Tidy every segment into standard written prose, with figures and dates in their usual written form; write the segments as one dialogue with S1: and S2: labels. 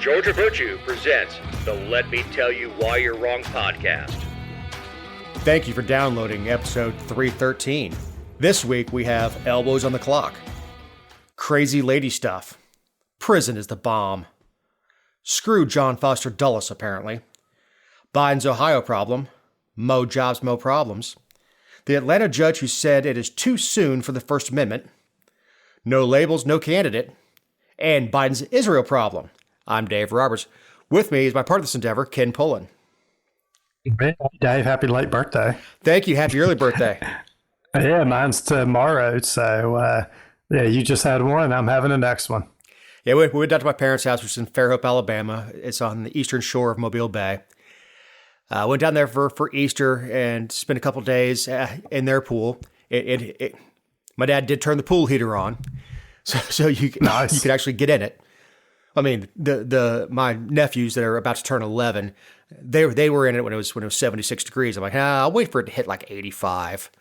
S1: Georgia Virtue presents the Let Me Tell You Why You're Wrong podcast.
S2: Thank you for downloading episode 313. This week we have elbows on the clock, crazy lady stuff, prison is the bomb, screw John Foster Dulles apparently, Biden's Ohio problem, Mo jobs, Mo problems, the Atlanta judge who said it is too soon for the First Amendment, no labels, no candidate, and Biden's Israel problem. I'm Dave Roberts. With me is my partner of this endeavor, Ken Pullen.
S3: Dave, happy late birthday.
S2: Thank you. Happy early birthday.
S3: Yeah, mine's tomorrow. So, you just had one. I'm having the next one.
S2: Yeah, we went down to my parents' house, which is in Fairhope, Alabama. It's on the eastern shore of Mobile Bay. Went down there for Easter and spent a couple of days in their pool. My dad did turn the pool heater on, so you could actually get in it. I mean, my nephews that are about to turn 11, they were in it when it was 76 degrees. I'm like, I'll wait for it to hit like 85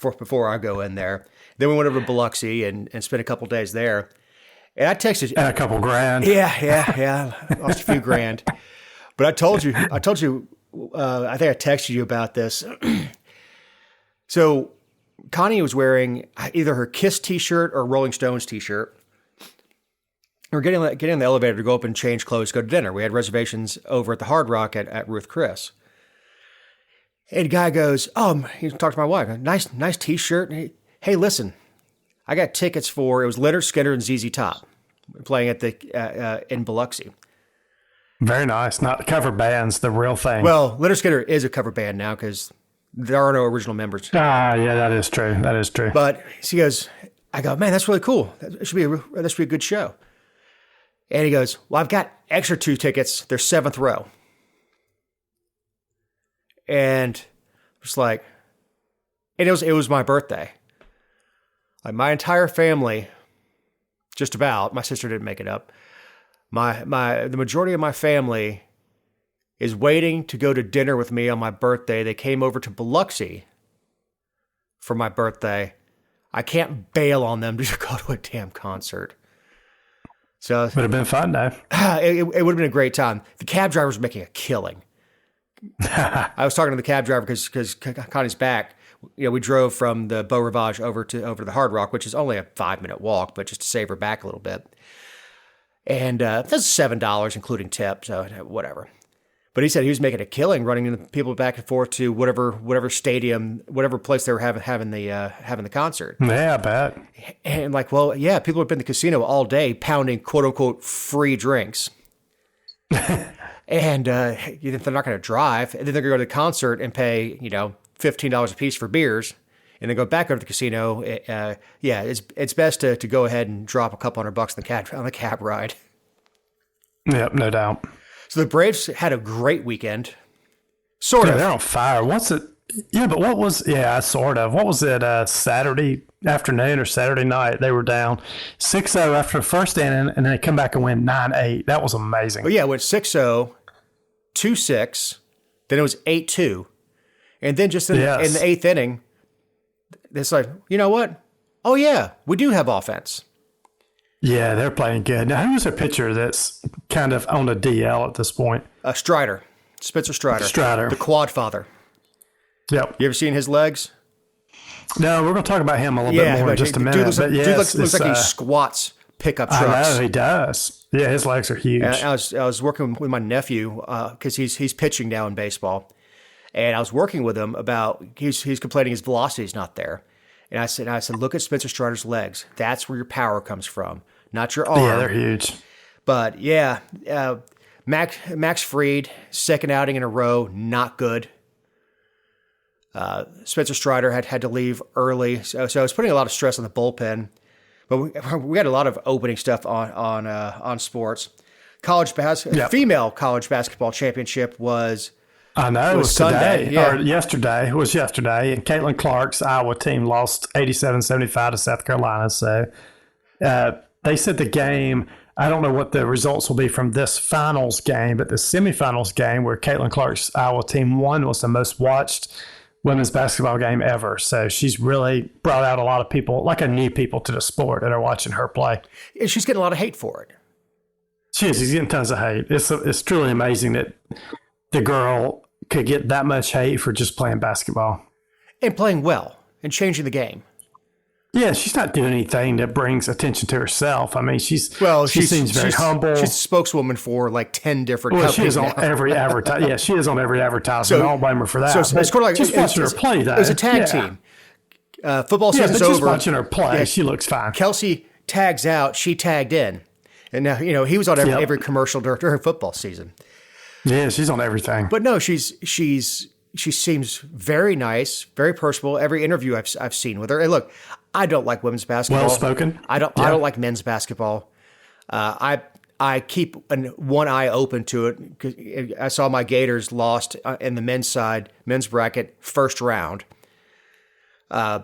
S2: before I go in there. Then we went over to Biloxi and spent a couple days there. And I texted
S3: and a couple grand.
S2: Yeah, lost a few grand. But I told you, I think I texted you about this. So Connie was wearing either her Kiss t-shirt or Rolling Stones t-shirt. We're getting in the elevator to go up and change clothes, go to dinner. We had reservations over at the Hard Rock at Ruth Chris. And the guy goes, he talked to my wife. Nice t-shirt. Hey, listen, I got tickets for, it was Leonard Skinner and ZZ Top playing at in Biloxi.
S3: Very nice. Not cover bands, the real thing.
S2: Well, Leonard Skinner is a cover band now because there are no original members.
S3: Yeah, that is true.
S2: But she goes, I go, man, that's really cool. That should be a good show. And he goes, well, I've got extra 2 tickets. They're 7th row. And just like, and it was my birthday. Like my entire family, just about, my sister didn't make it up. The majority of my family is waiting to go to dinner with me on my birthday. They came over to Biloxi for my birthday. I can't bail on them to go to a damn concert. So
S3: would have been fun, though.
S2: It would have been a great time. The cab driver was making a killing. I was talking to the cab driver because Connie's back. We drove from the Beau Rivage over to the Hard Rock, which is only a 5-minute walk, but just to save her back a little bit. And that's $7, including tip, so whatever. But he said he was making a killing, running the people back and forth to whatever stadium, whatever place they were having the concert.
S3: Yeah, I bet.
S2: And like, well, yeah, people have been in the casino all day pounding quote unquote free drinks. And they're not going to drive, and then they're going to go to the concert and pay $15 a piece for beers, and then go back over to the casino. It's best to go ahead and drop a couple $100 on the cab ride.
S3: Yep, no doubt.
S2: So the Braves had a great weekend. Sort of.
S3: They're on fire. What's it? Yeah, but what was? Yeah, sort of. What was it? Saturday afternoon or Saturday night? They were down 6-0 after the first inning, and then they come back and win 9-8. That was amazing.
S2: Well, yeah, it went 6-0, 2-6, then it was 8-2, and then just in the 8th inning, it's like, you know what? Oh yeah, we do have offense.
S3: Yeah, they're playing good. Now, who's a pitcher that's kind of on the DL at this point?
S2: Strider, Spencer Strider, the quad father.
S3: Yep.
S2: You ever seen his legs?
S3: No, we're going to talk about him a little bit more in just a minute.
S2: Dude looks like he squats pickup trucks.
S3: I know, he does. Yeah, his legs are huge.
S2: I was working with my nephew because he's pitching now in baseball, and I was working with him about he's complaining his velocity is not there, and I said, look at Spencer Strider's legs. That's where your power comes from, not your arm.
S3: Yeah, they're huge.
S2: But yeah, Max Fried, second outing in a row, not good. Spencer Strider had to leave early, so I was putting a lot of stress on the bullpen. But we had a lot of opening stuff on sports. Female college basketball championship was.
S3: I know it was
S2: Sunday,
S3: today, or yesterday. It was yesterday, and Caitlin Clark's Iowa team lost 87-75 to South Carolina. So they said the game. I don't know what the results will be from this finals game, but the semifinals game where Caitlin Clark's Iowa team won was the most watched women's basketball game ever. So she's really brought out a lot of people, like a new people to the sport that are watching her play.
S2: And she's getting a lot of hate for it.
S3: She is. She's getting tons of hate. It's truly amazing that the girl could get that much hate for just playing basketball.
S2: And playing well and changing the game.
S3: Yeah, she's not doing anything that brings attention to herself. I mean, she seems very humble.
S2: She's a spokeswoman for like 10 different companies.
S3: She is on every advertisement. Yeah, she is on every advertisement. I don't blame her for that.
S2: So it's kind of like
S3: just watching her play, though.
S2: It was a tag team. Football season's
S3: but
S2: over.
S3: Just watching her play, she looks fine.
S2: Kelsey tags out. She tagged in. And now, he was on every commercial during football season.
S3: Yeah, she's on everything.
S2: But no, she seems very nice, very personable. Every interview I've seen with her. And look, I don't like women's basketball.
S3: Well spoken.
S2: I don't like men's basketball. I keep one eye open to it because I saw my Gators lost in the men's bracket, first round. It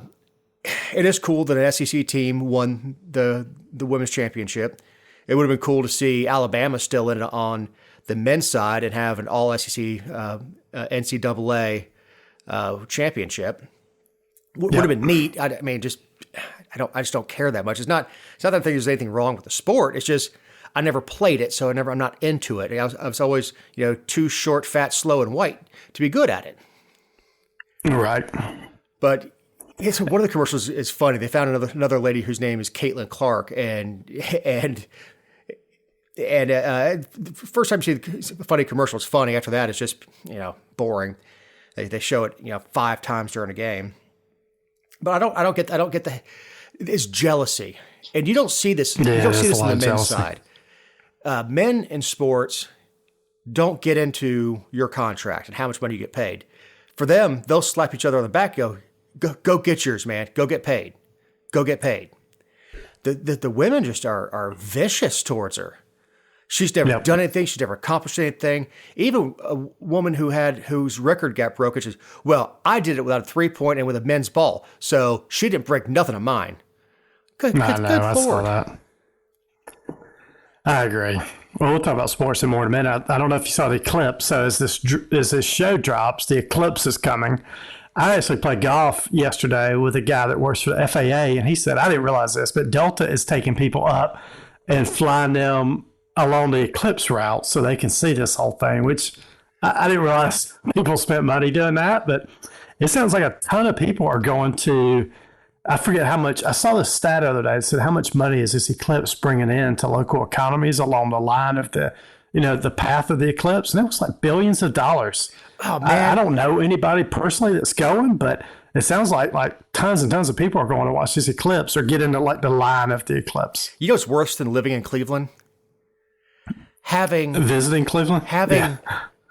S2: is cool that an SEC team won the women's championship. It would have been cool to see Alabama still in it on the men's side and have an all SEC NCAA championship. Would have been neat. I just don't care that much. It's not that I think there's anything wrong with the sport. It's just I never played it, so I'm not into it. I was always too short, fat, slow, and white to be good at it.
S3: Right.
S2: But one of the commercials is funny. They found another lady whose name is Caitlin Clark, and the first time you see a funny commercial, it's funny. After that, it's just boring. They show it 5 times during a game. But I don't get it's jealousy, and you don't see this. You don't see this on the men's side. Men in sports don't get into your contract and how much money you get paid. For them, they'll slap each other on the back. Go get yours, man. Go get paid. Go get paid. The women just are vicious towards her. She's never done anything. She's never accomplished anything. Even a woman whose record got broken says, "Well, I did it without a 3-point and with a men's ball, so she didn't break nothing of mine." Good
S3: I
S2: Lord.
S3: saw that. I agree. Well, we'll talk about sports in more in a minute. I don't know if you saw the eclipse. So as this show drops, the eclipse is coming. I actually played golf yesterday with a guy that works for the FAA, and he said, I didn't realize this, but Delta is taking people up and flying them along the eclipse route so they can see this whole thing, which I didn't realize people spent money doing that, but it sounds like a ton of people are going to, I forget how much, I saw this stat the other day that said how much money is this eclipse bringing in to local economies along the line of the path of the eclipse, and it was like billions of dollars.
S2: Oh, man.
S3: I don't know anybody personally that's going, but it sounds like tons and tons of people are going to watch this eclipse or get into like the line of the eclipse.
S2: You know what's worse than living in Cleveland?
S3: Visiting Cleveland?
S2: Having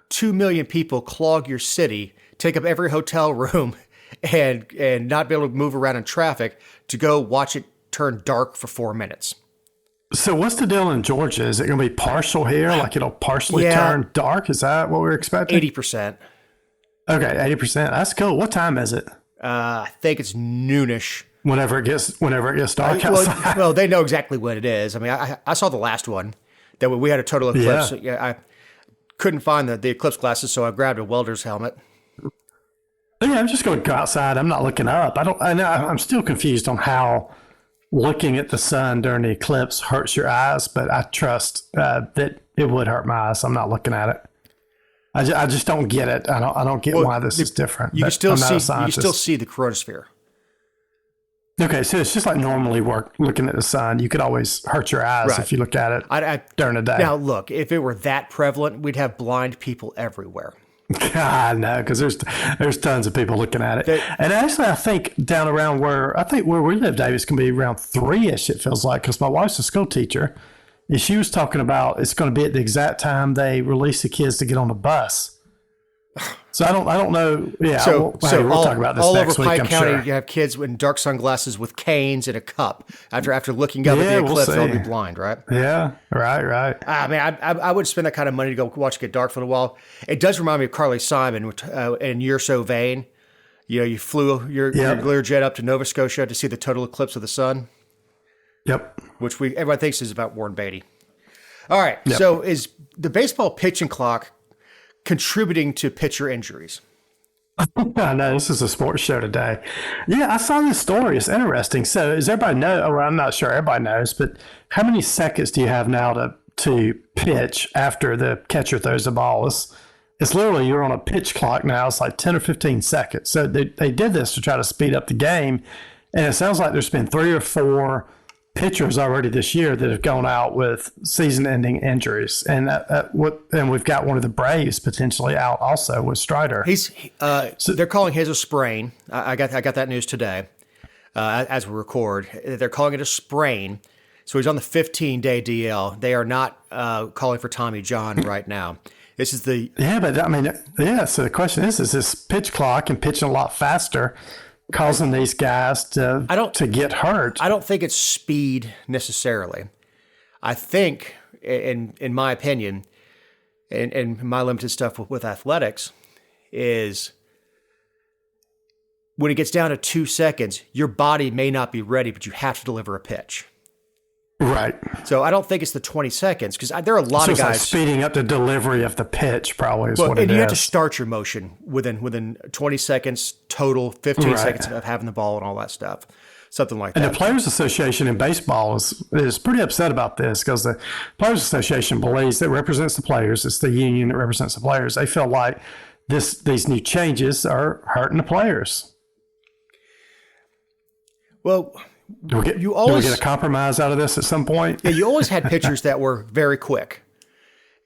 S2: 2 million people clog your city, take up every hotel room, and not be able to move around in traffic to go watch it turn dark for 4 minutes.
S3: So what's the deal in Georgia? Is it going to be partial here? Like it'll partially turn dark? Is that what we're expecting?
S2: 80%.
S3: Okay, 80%. That's cool. What time is it?
S2: I think it's noonish.
S3: Whenever it gets dark outside.
S2: Well, they know exactly what it is. I mean, I saw the last one that we had a total eclipse. Yeah, I couldn't find the eclipse glasses, so I grabbed a welder's helmet.
S3: Yeah, I'm just going to go outside. I'm not looking up. I'm still confused on how looking at the sun during the eclipse hurts your eyes, but I trust that it would hurt my eyes. I'm not looking at it. I just don't get it. I don't get why this is different.
S2: You can still see the chromosphere.
S3: Okay, so it's just like normally looking at the sun. You could always hurt your eyes if you look at it during the day.
S2: Now, look, if it were that prevalent, we'd have blind people everywhere.
S3: I know, because there's tons of people looking at it. And actually, I think down around where we live, Dave, it's going to be around 3-ish, it feels like, because my wife's a school teacher, and she was talking about it's going to be at the exact time they release the kids to get on the bus. So I don't know. Yeah,
S2: we'll
S3: talk about this
S2: all
S3: next
S2: over
S3: week,
S2: Pike
S3: I'm
S2: County,
S3: sure.
S2: you have kids with dark sunglasses with canes and a cup. After looking up at the eclipse, they'll be blind, right?
S3: Yeah, right.
S2: I mean, I would spend that kind of money to go watch it get dark for a while. It does remind me of Carly Simon and You're So Vain. You flew your Learjet up to Nova Scotia to see the total eclipse of the sun.
S3: Yep.
S2: Which everyone thinks is about Warren Beatty. All right. Yep. So is the baseball pitching clock contributing to pitcher injuries?
S3: I know this is a sports show today. Yeah, I saw this story. It's interesting. So, does everybody know? Well, I'm not sure everybody knows, but how many seconds do you have now to pitch after the catcher throws the ball. It's literally you're on a pitch clock now. It's like 10 or 15 seconds. So they did this to try to speed up the game. And it sounds like there's been 3 or 4 pitchers already this year that have gone out with season-ending injuries. And we've got one of the Braves potentially out also with Strider.
S2: They're calling his a sprain. I got that news today as we record. They're calling it a sprain. So he's on the 15-day DL. They are not calling for Tommy John right now. This is the So the question is this pitch clock and pitching a lot faster causing these guys to get hurt? I don't think it's speed necessarily. I think, in my opinion, and my limited stuff with athletics, is when it gets down to 2 seconds, your body may not be ready, but you have to deliver a pitch.
S3: Right.
S2: So I don't think it's the 20 seconds because there are a lot of guys
S3: like speeding up the delivery of the pitch. Probably is what it is.
S2: And you have to start your motion within 20 seconds total, 15 seconds of having the ball and all that stuff, something like that.
S3: And the Players Association in baseball is pretty upset about this because the Players Association believes that represents the players. It's the union that represents the players. They feel like these new changes are hurting the players.
S2: Well.
S3: Do we get a compromise out of this at some point?
S2: Yeah, you always had pitchers that were very quick.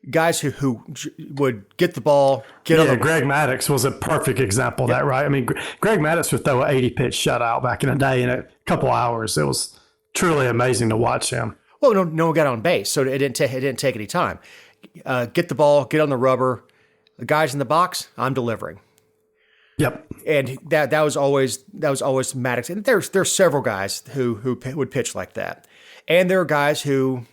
S2: Guys who would get the ball, on the...
S3: Greg Maddux was a perfect example of that, right? I mean, Greg Maddux would throw an 80-pitch shutout back in the day in a couple hours. It was truly amazing to watch him.
S2: Well, no one got on base, so it didn't take any time. Get the ball, get on the rubber. The guys in the box, I'm delivering.
S3: Yep.
S2: And that was always Maddox. And there's several guys who would pitch like that. And there are guys who,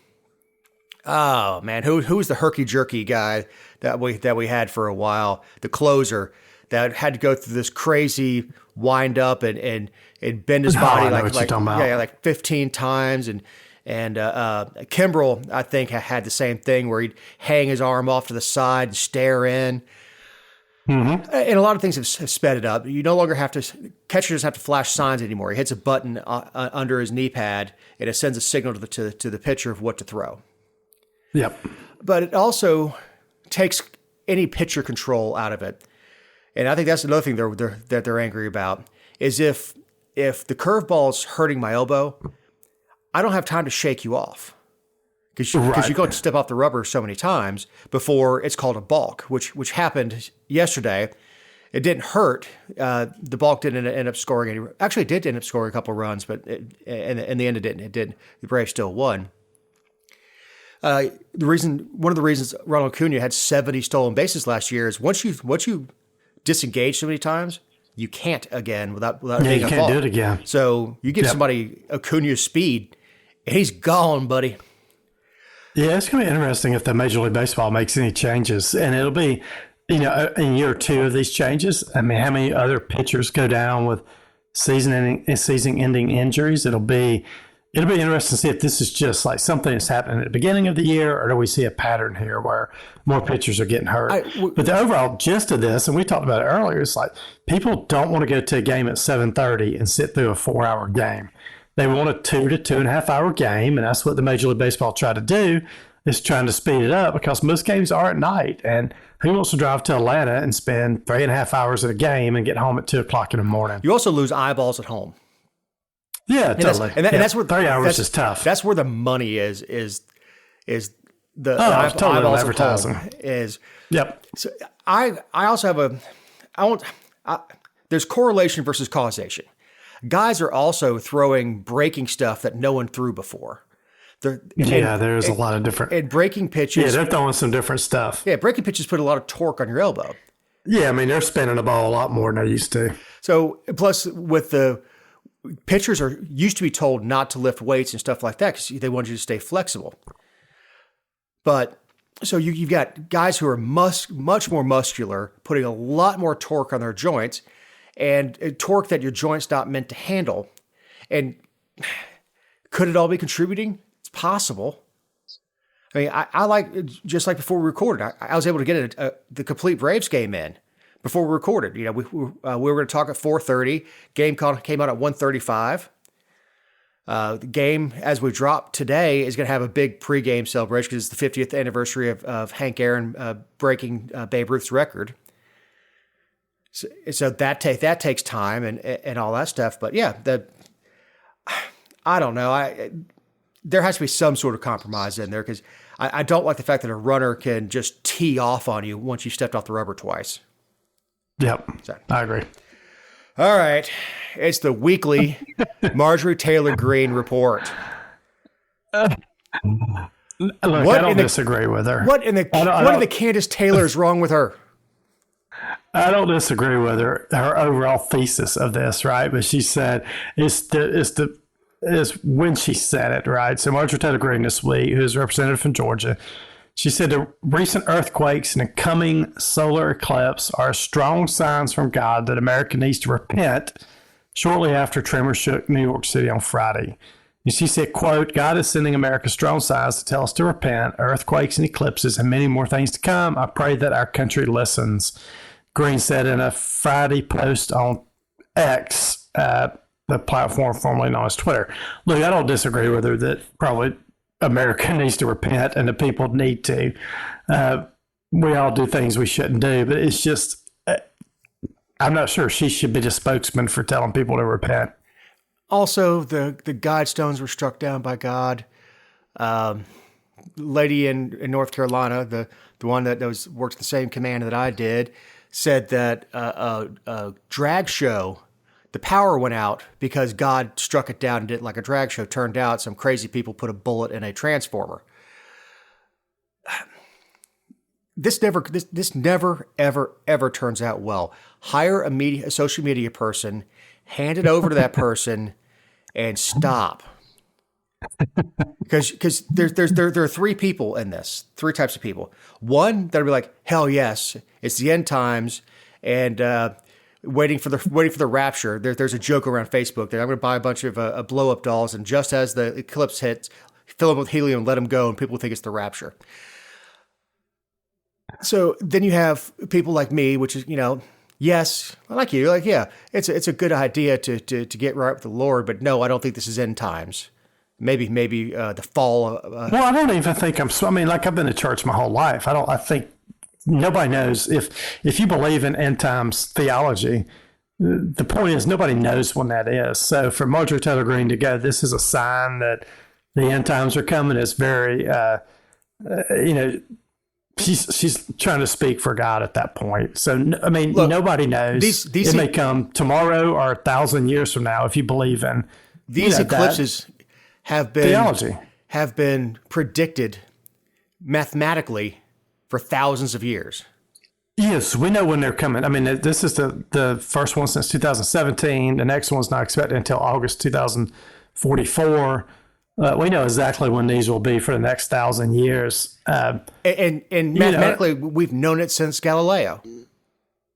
S2: oh man, who was the herky jerky guy that we had for a while, the closer that had to go through this crazy wind up and bend his body like 15 times and Kimbrel, I think, had the same thing where he'd hang his arm off to the side and stare in. Mm-hmm. And a lot of things have sped it up. You no longer have to, catcher doesn't have to flash signs anymore. He hits a button under his knee pad and it sends a signal to the pitcher of what to throw.
S3: Yep.
S2: But it also takes any pitcher control out of it. And I think that's another thing they're angry about is if the curveball is hurting my elbow, I don't have time to shake you off. Because you're going to step off the rubber so many times before it's called a balk, which happened yesterday. It didn't hurt. The balk didn't end up scoring any. Actually, it did end up scoring a couple of runs, but in the end, it didn't. It did. The Braves still won. One of the reasons Ronald Acuna had 70 stolen bases last year is once you disengage so many times, you can't again without being a balk.
S3: You can't do it again.
S2: So you give somebody Acuna's speed, and he's gone, buddy.
S3: Yeah, it's going to be interesting if the Major League Baseball makes any changes. And it'll be, in year 2 of these changes, I mean, how many other pitchers go down with season-ending injuries? It'll be interesting to see if this is just like something that's happening at the beginning of the year, or do we see a pattern here where more pitchers are getting hurt? But the overall gist of this, and we talked about it earlier, is like people don't want to go to a game at 7:30 and sit through a 4-hour game. They want a 2 to 2.5 hour game, and that's what the Major League Baseball tried to do, is trying to speed it up because most games are at night. And who wants to drive to Atlanta and spend 3.5 hours at a game and get home at 2 o'clock in the morning?
S2: You also lose eyeballs at home.
S3: Yeah, totally.
S2: And that's where
S3: 3 hours is tough.
S2: That's where the money is the
S3: totally
S2: eyeballs
S3: advertising
S2: at home is.
S3: Yep.
S2: So I also have there's correlation versus causation. Guys are also throwing breaking stuff that no one threw before.
S3: There's a lot of different...
S2: And breaking pitches...
S3: Yeah, they're throwing some different stuff.
S2: Yeah, breaking pitches put a lot of torque on your elbow.
S3: Yeah, I mean, they're spinning the ball a lot more than they used to.
S2: So, plus with the... Pitchers used to be told not to lift weights and stuff like that because they wanted you to stay flexible. But... So you've got guys who are much more muscular, putting a lot more torque on their joints, and a torque that your joint's not meant to handle. And could it all be contributing? It's possible. I mean, I like, just like before we recorded, I was able to get the complete Braves game in before we recorded. We were going to talk at 4:30. Game came out at 1:35. The game, as we drop today, is going to have a big pregame celebration because it's the 50th anniversary of Hank Aaron breaking Babe Ruth's record. So that takes time and all that stuff. But yeah, I don't know. There has to be some sort of compromise in there because I don't like the fact that a runner can just tee off on you once you've stepped off the rubber twice.
S3: Yep,
S2: So.
S3: I agree.
S2: All right. It's the weekly Marjorie Taylor Greene report.
S3: Look, I don't disagree with her.
S2: What in the Candace Taylor's wrong with her?
S3: I don't disagree with her overall thesis of this, right? But she said is when she said it, right? So Marjorie Taylor Greene this week, who's a representative from Georgia, she said the recent earthquakes and the coming solar eclipse are strong signs from God that America needs to repent shortly after tremors shook New York City on Friday. And she said, quote, God is sending America strong signs to tell us to repent, earthquakes and eclipses, and many more things to come. I pray that our country listens. Greene said in a Friday post on X, the platform formerly known as Twitter. Look, I don't disagree with her that probably America needs to repent and the people need to. We all do things we shouldn't do, but it's just, I'm not sure she should be the spokesman for telling people to repent.
S2: Also, the guidestones were struck down by God. Lady in North Carolina, the one that works the same command that I did, said that a drag show, the power went out because God struck it down and did it like a drag show. Turned out some crazy people put a bullet in a transformer. This never, ever turns out well. Hire a social media person, hand it over to that person, and stop. Because there are three people in this, three types of people. One that'll be like, hell yes, it's the end times, and waiting for the rapture. There's a joke around Facebook that I'm going to buy a bunch of blow up dolls, and just as the eclipse hits, fill them with helium and let them go, and people think it's the rapture. So then you have people like me, which is, yes, like you, like, yeah, it's a good idea to get right with the Lord, but no, I don't think this is end times. Maybe the fall.
S3: Well, I don't even think I've been to church my whole life. I think nobody knows if you believe in end times theology. The point is nobody knows when that is. So for Marjorie Taylor Greene to go, this is a sign that the end times are coming. It's very, she's trying to speak for God at that point. So, look, nobody knows. It may come tomorrow or 1,000 years from now if you believe in
S2: these eclipses have been
S3: theology.
S2: Have been predicted mathematically for thousands of years.
S3: Yes, we know when they're coming. This is the first one since 2017. The next one's not expected until August 2044. We know exactly when these will be for the next 1,000 years.
S2: And mathematically, we've known it since Galileo.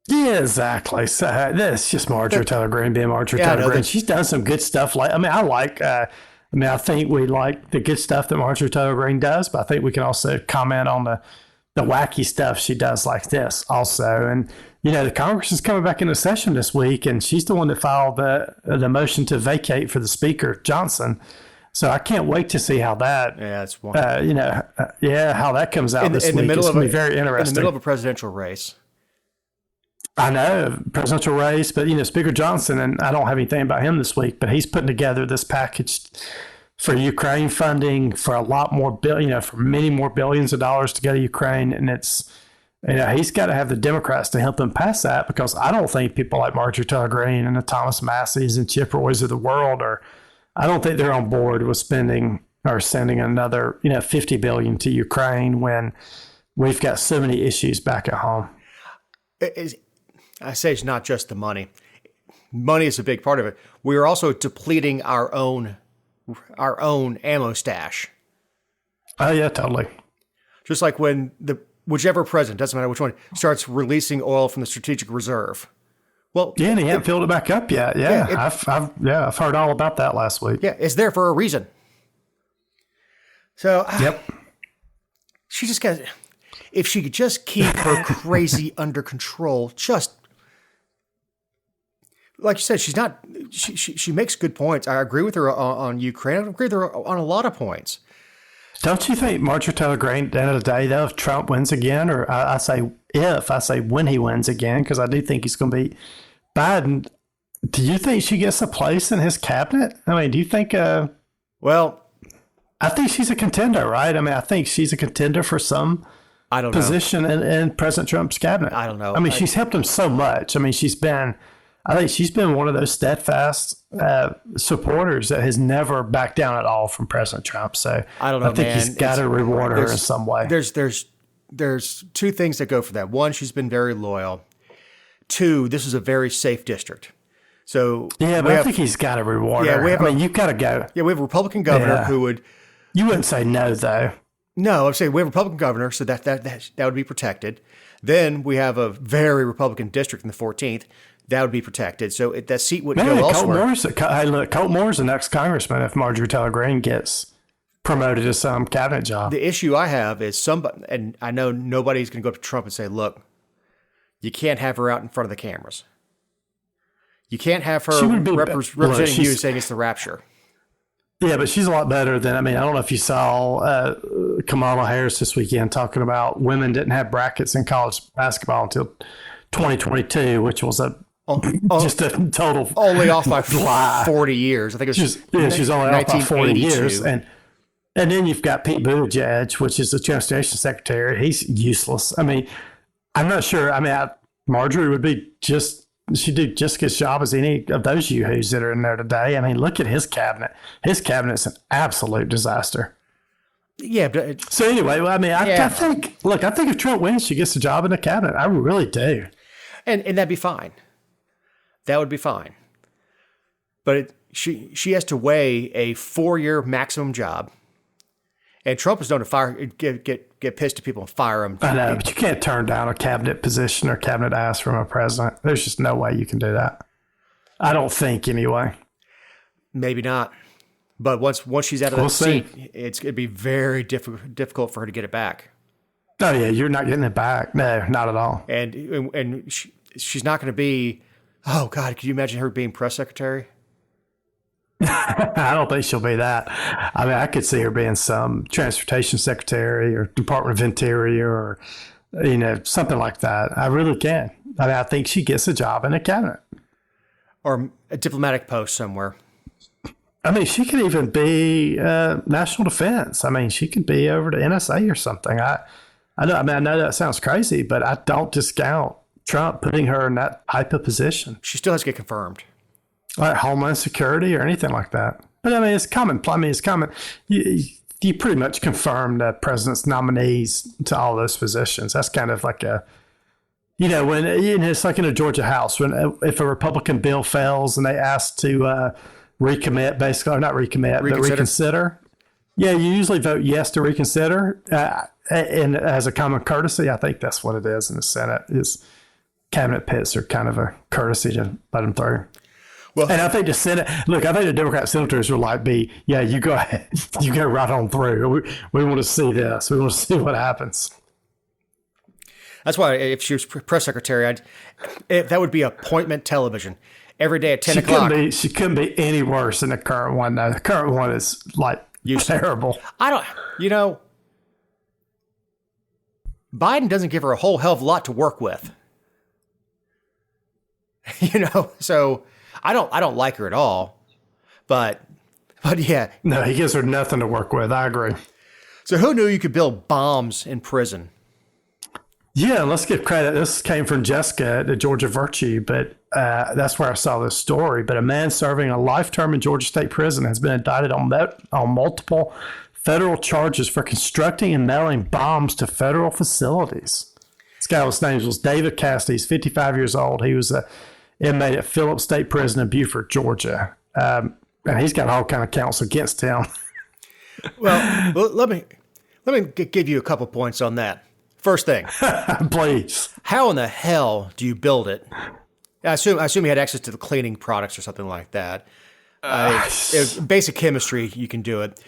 S3: Yeah, exactly. So that's just Marjorie Taylor Greene being Marjorie Taylor Greene. She's done some good stuff. I think we like the good stuff that Marjorie Taylor Greene does, but I think we can also comment on the wacky stuff she does like this also. And, the Congress is coming back into session this week, and she's the one that filed the motion to vacate for the Speaker, Johnson. So I can't wait to see how that,
S2: that's
S3: how that comes out this week. It's going to be very interesting.
S2: In the middle of a presidential race.
S3: I know, presidential race, but, Speaker Johnson, and I don't have anything about him this week, but he's putting together this package for Ukraine funding for a lot more, for many more billions of dollars to go to Ukraine. And it's, he's got to have the Democrats to help him pass that, because I don't think people like Marjorie Taylor Greene and the Thomas Masseys and Chip Roys of the world I don't think they're on board with spending or sending another, $50 billion to Ukraine when we've got so many issues back at home.
S2: I say it's not just the money. Money is a big part of it. We are also depleting our own ammo stash.
S3: Oh yeah, totally.
S2: Just like when whichever president, doesn't matter which one, starts releasing oil from the strategic reserve. Well,
S3: yeah, and he hadn't filled it back up yet. Yeah, I've heard all about that last week.
S2: Yeah, it's there for a reason. So,
S3: yep.
S2: She just got. If she could just keep her crazy under control, just like you said, she's not. She makes good points. I agree with her on Ukraine. I agree with her on a lot of points.
S3: Don't you think Marjorie Taylor Greene, at the end of the day, though, if Trump wins again, or I say when he wins again, because I do think he's going to beat Biden, do you think she gets a place in his cabinet? I mean, do you think?
S2: Well,
S3: I think she's a contender, right? I mean, I think she's a contender for some position in President Trump's cabinet.
S2: I don't know.
S3: I mean, she's helped him so much. I mean, I think she's been one of those steadfast supporters that has never backed down at all from President Trump. So
S2: I don't know.
S3: I think
S2: man.
S3: he's got to reward her in some way.
S2: There's two things that go for that. One, she's been very loyal. Two, this is a very safe district. So
S3: yeah, but I think he's got to reward her. I mean, you've got to go.
S2: Yeah, we have a Republican governor who would.
S3: You wouldn't say no, though.
S2: No, I'm saying we have a Republican governor, so that would be protected. Then we have a very Republican district in the 14th. That would be protected. So that seat wouldn't go elsewhere.
S3: Colt Moore's the next congressman if Marjorie Taylor Greene gets promoted to some cabinet job.
S2: The issue I have is somebody, and I know nobody's going to go up to Trump and say, look, you can't have her out in front of the cameras. You can't have her representing you and saying it's the rapture.
S3: Yeah, but she's a lot better than, I mean, I don't know if you saw Kamala Harris this weekend talking about women didn't have brackets in college basketball until 2022, which was just a total
S2: only off by
S3: lie.
S2: 40 years. I think it was
S3: she's only off by 40 years. And then you've got Pete Buttigieg, which is the transportation secretary. He's useless. I mean, I'm not sure. I mean, Marjorie would be she'd do just as good job as any of those yahoos that are in there today. I mean, look at his cabinet. His cabinet's an absolute disaster.
S2: Yeah. But
S3: so anyway, I mean, I think if Trump wins, she gets a job in the cabinet. I really do.
S2: And that'd be fine. That would be fine. But she has to weigh a 4-year maximum job. And Trump is known to get pissed at people and fire them.
S3: I know, but you can't turn down a cabinet position or cabinet ask from a president. There's just no way you can do that. I don't think, anyway.
S2: Maybe not. But once she's out of that seat, it'd be very difficult for her to get it back.
S3: Oh yeah, you're not getting it back. No, not at all.
S2: And she's not going to be. Oh God, could you imagine her being press secretary?
S3: I don't think she'll be that. I mean, I could see her being some transportation secretary or Department of Interior or, something like that. I really can. I mean, I think she gets a job in a cabinet.
S2: Or a diplomatic post somewhere.
S3: I mean, she could even be national defense. I mean, she could be over to NSA or something. I know that sounds crazy, but I don't discount Trump putting her in that type of position.
S2: She still has to get confirmed.
S3: Like Homeland Security or anything like that. But I mean, it's common. You pretty much confirm the president's nominees to all those positions. That's kind of like it's like in a Georgia House if a Republican bill fails and they ask to recommit, basically, or not recommit, but reconsider. Yeah, you usually vote yes to reconsider, and as a common courtesy, I think that's what it is in the Senate. Is cabinet pits are kind of a courtesy to let them through. Well, and I think the Senate, I think the Democrat senators will you go ahead, you go right on through. We want to see this. We want to see what happens.
S2: That's why if she was press secretary, that would be appointment television every day at 10 o'clock.
S3: She couldn't be any worse than the current one. No, the current one is terrible.
S2: Biden doesn't give her a whole hell of a lot to work with. So I don't like her at all, but yeah.
S3: No, he gives her nothing to work with. I agree.
S2: So who knew you could build bombs in prison?
S3: Yeah, let's give credit. This came from Jessica at the Georgia Virtue, but that's where I saw this story. But a man serving a life term in Georgia State Prison has been indicted on multiple federal charges for constructing and mailing bombs to federal facilities. This guy's name was David Cassidy. He's 55 years old. He was an inmate at Phillips State Prison in Beaufort, Georgia. And he's got all kind of counts against him. Well,
S2: let me give you a couple points on that. First thing.
S3: Please.
S2: How in the hell do you build it? I assume he had access to the cleaning products or something like that. Basic chemistry, you can do it.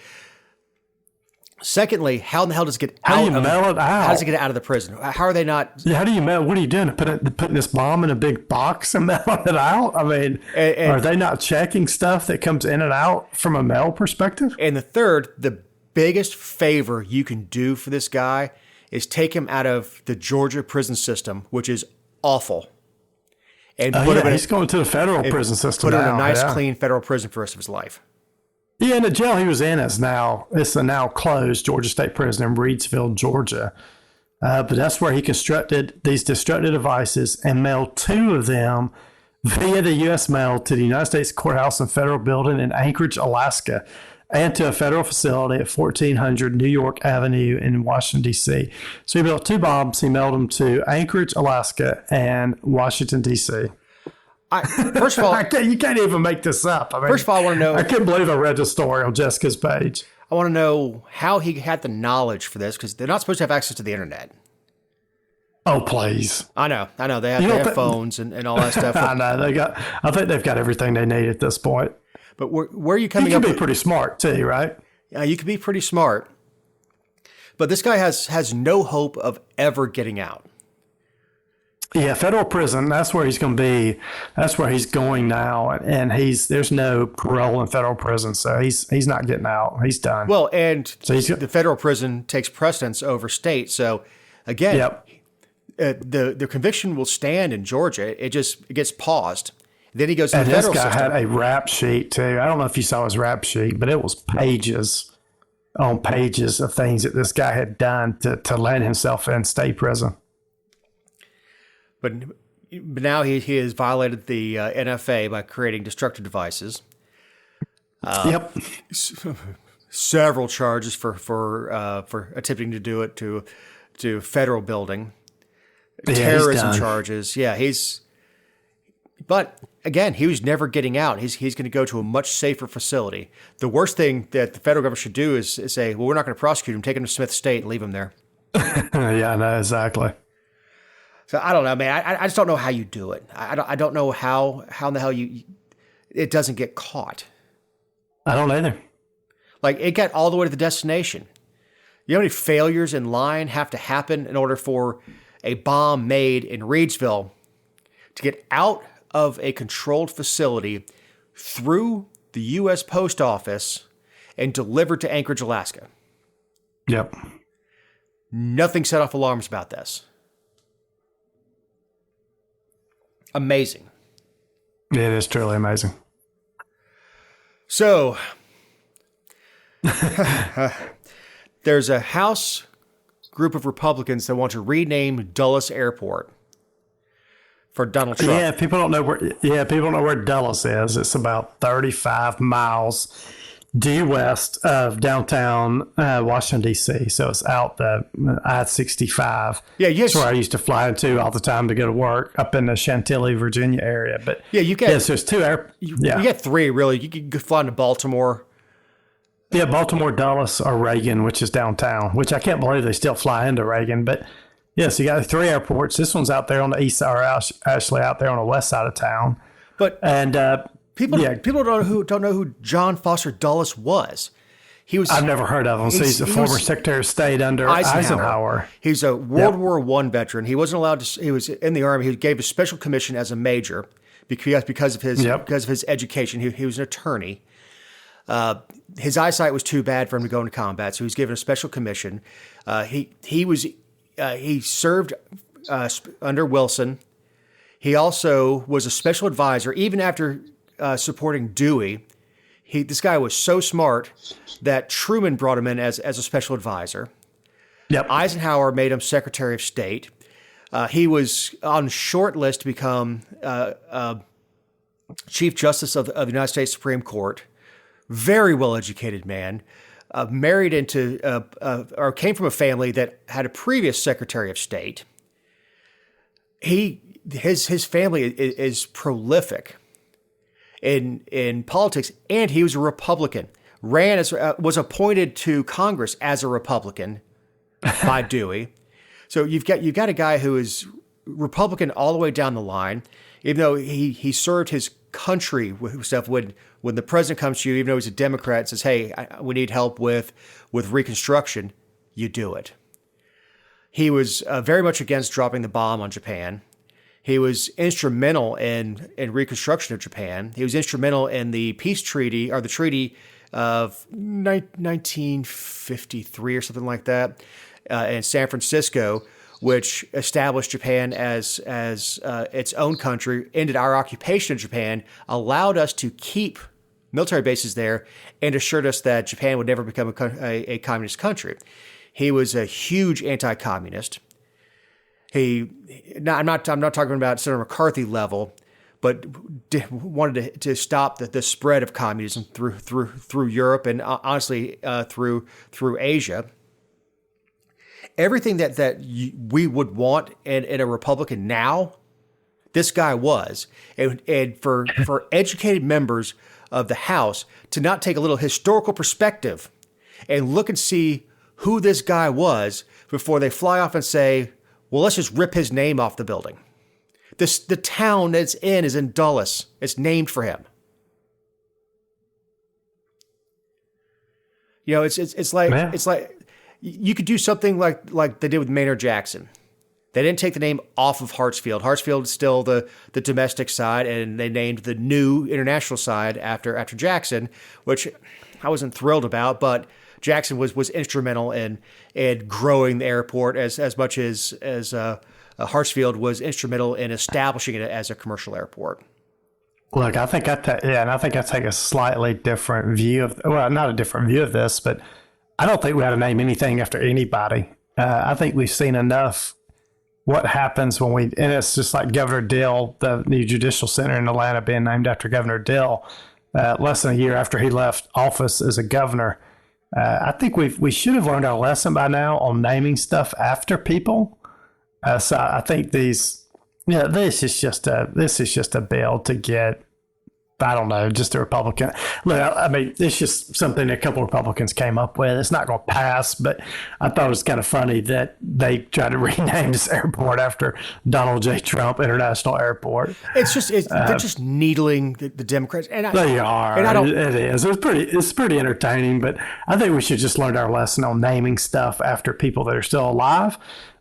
S2: Secondly, how in the hell does it get
S3: How
S2: out?
S3: do you mail it out?
S2: How does it get out of the prison? How are they not?
S3: Yeah, how do you mail? What are you doing? Putting this bomb in a big box and mailing it out? I mean, are they not checking stuff that comes in and out from a mail perspective?
S2: And the third, the biggest favor you can do for this guy is take him out of the Georgia prison system, which is awful, and
S3: he's going to the federal prison system.
S2: Put him in a nice,
S3: yeah.
S2: clean federal prison for the rest of his life.
S3: Yeah, and the jail he was in is it's a now closed Georgia State Prison in Reedsville, Georgia. But that's where he constructed these destructive devices and mailed 2 of them via the U.S. mail to the United States Courthouse and Federal Building in Anchorage, Alaska, and to a federal facility at 1400 New York Avenue in Washington, D.C. So he built 2 bombs. He mailed them to Anchorage, Alaska, and Washington, D.C.
S2: First of all,
S3: you can't even make this up. I mean,
S2: first of all, I want to know.
S3: I can't believe I read the story on Jessica's page.
S2: I want to know how he had the knowledge for this, because they're not supposed to have access to the internet.
S3: Oh, please.
S2: I know. They have phones and all that stuff.
S3: I know. I think they've got everything they need at this point.
S2: But where are you coming
S3: up?
S2: You
S3: can be pretty smart too, right?
S2: Yeah, you can be pretty smart. But this guy has no hope of ever getting out.
S3: Yeah, federal prison, that's where he's going to be. That's where he's going now. And there's no parole in federal prison, so he's not getting out. He's done.
S2: Well, and so the federal prison takes precedence over state. So, again, the conviction will stand in Georgia. It gets paused. Then he goes to the federal system.
S3: And this guy had a rap sheet, too. I don't know if you saw his rap sheet, but it was pages on pages of things that this guy had done to land himself in state prison.
S2: But now he has violated the NFA by creating destructive devices. Several charges for attempting to do it to federal building, terrorism charges. Yeah, But again, he was never getting out. He's going to go to a much safer facility. The worst thing that the federal government should do is say, "Well, we're not going to prosecute him. Take him to Smith State and leave him there."
S3: Yeah, no, exactly.
S2: So I don't know, man. I just don't know how you do it. I don't know how in the hell it doesn't get caught.
S3: I don't either.
S2: Like, it got all the way to the destination. You know how many failures in line have to happen in order for a bomb made in Reedsville to get out of a controlled facility through the U.S. Post Office and delivered to Anchorage, Alaska?
S3: Yep.
S2: Nothing set off alarms about this. Amazing.
S3: It is truly amazing.
S2: So, there's a House group of Republicans that want to rename Dulles Airport for Donald Trump.
S3: Yeah, people don't know where Dulles is. It's about 35 miles due west of downtown Washington, D.C. So it's out the I-65.
S2: Yeah, yes.
S3: That's where I used to fly into all the time to go to work up in the Chantilly, Virginia area. But
S2: yeah, you get
S3: there's 2
S2: you get 3 really. You could fly into Baltimore.
S3: Yeah, Baltimore, Dulles, or Reagan, which is downtown. Which I can't believe they still fly into Reagan. But yeah, so you got 3 airports. This one's out there on the east side, or actually out there on the west side of town. People don't know who John Foster Dulles was. I've never heard of him. So he's a former Secretary of State under Eisenhower.
S2: He's a World War I veteran. He wasn't allowed to. He was in the Army. He gave a special commission as a major because of his education. He was an attorney. His eyesight was too bad for him to go into combat, so he was given a special commission. He served under Wilson. He also was a special advisor, even after supporting Dewey. This guy was so smart that Truman brought him in as a special advisor.
S3: Yep.
S2: Eisenhower made him Secretary of State. He was on short list to become Chief Justice of the United States Supreme Court. Very well-educated man. Married into or came from a family that had a previous Secretary of State. His family is prolific in politics, and he was a Republican. Was appointed to Congress as a Republican by Dewey. So you've got a guy who is Republican all the way down the line, even though he served his country with stuff when when the president comes to you, even though he's a Democrat, and says, hey, we need help with Reconstruction, you do it. He was very much against dropping the bomb on Japan. He was instrumental in Reconstruction of Japan. He was instrumental in the peace treaty, or the treaty of 1953 or something like that, in San Francisco, which established Japan as its own country, ended our occupation of Japan, allowed us to keep military bases there, and assured us that Japan would never become a communist country. He was a huge anti-communist. I'm not talking about Senator McCarthy level, but wanted to stop the spread of communism through Europe and honestly through Asia. Everything that we would want in a Republican now, this guy was. And for educated members of the House to not take a little historical perspective and look and see who this guy was before they fly off and say, well, let's just rip his name off the building. The town it's in is in Dulles. It's named for him. You know, it's like you could do something like they did with Maynard Jackson. They didn't take the name off of Hartsfield. Hartsfield is still the domestic side, and they named the new international side after Jackson, which I wasn't thrilled about, but Jackson was instrumental in growing the airport as much as Hartsfield was instrumental in establishing it as a commercial airport.
S3: Look, I think I take a slightly different view of, well, not a different view of this, but I don't think we ought to name anything after anybody. I think we've seen enough what happens when and it's just like Governor Dill, the new judicial center in Atlanta being named after Governor Dill, less than a year after he left office as a governor. I think we should have learned our lesson by now on naming stuff after people. So I think this is just a bill to get, I don't know, just a Republican. Look, I mean, it's just something a couple of Republicans came up with. It's not going to pass, but I thought it was kind of funny that they tried to rename this airport after Donald J. Trump International Airport.
S2: They're just needling the Democrats, and
S3: they are.
S2: And I don't.
S3: It is. It's pretty entertaining, but I think we should just learn our lesson on naming stuff after people that are still alive,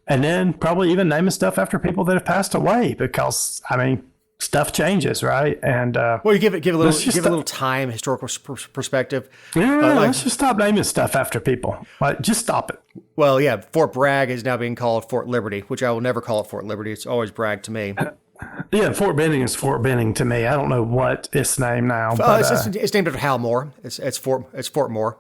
S3: and then probably even naming stuff after people that have passed away, because I mean, stuff changes, right? And
S2: well, you give a little time, historical perspective.
S3: Yeah, let's just stop naming stuff after people. Like, just stop it.
S2: Well, yeah, Fort Bragg is now being called Fort Liberty, which I will nenever call it Fort Liberty. It's always Bragg to me.
S3: Yeah, Fort Benning is Fort Benning to me. I don't know what it's named now.
S2: It's named after Hal Moore. It's Fort Moore.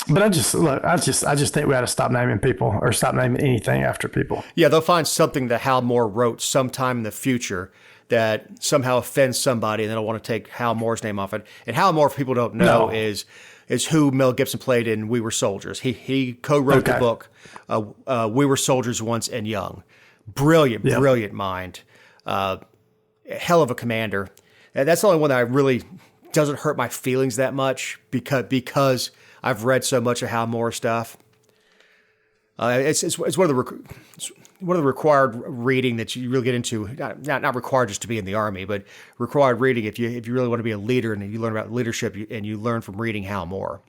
S3: But I just think we ought to stop naming people or stop naming anything after people.
S2: Yeah, they'll find something that Hal Moore wrote sometime in the future that somehow offends somebody, and they'll want to take Hal Moore's name off it. And Hal Moore, for people who don't know, is who Mel Gibson played in We Were Soldiers. He co-wrote the book We Were Soldiers Once and Young. Brilliant mind. Hell of a commander. And that's the only one that I really doesn't hurt my feelings that much because I've read so much of Hal Moore stuff. It's one of the required reading that you really get into. Not required just to be in the Army, but required reading if you really want to be a leader and you learn about leadership and you learn from reading Hal Moore.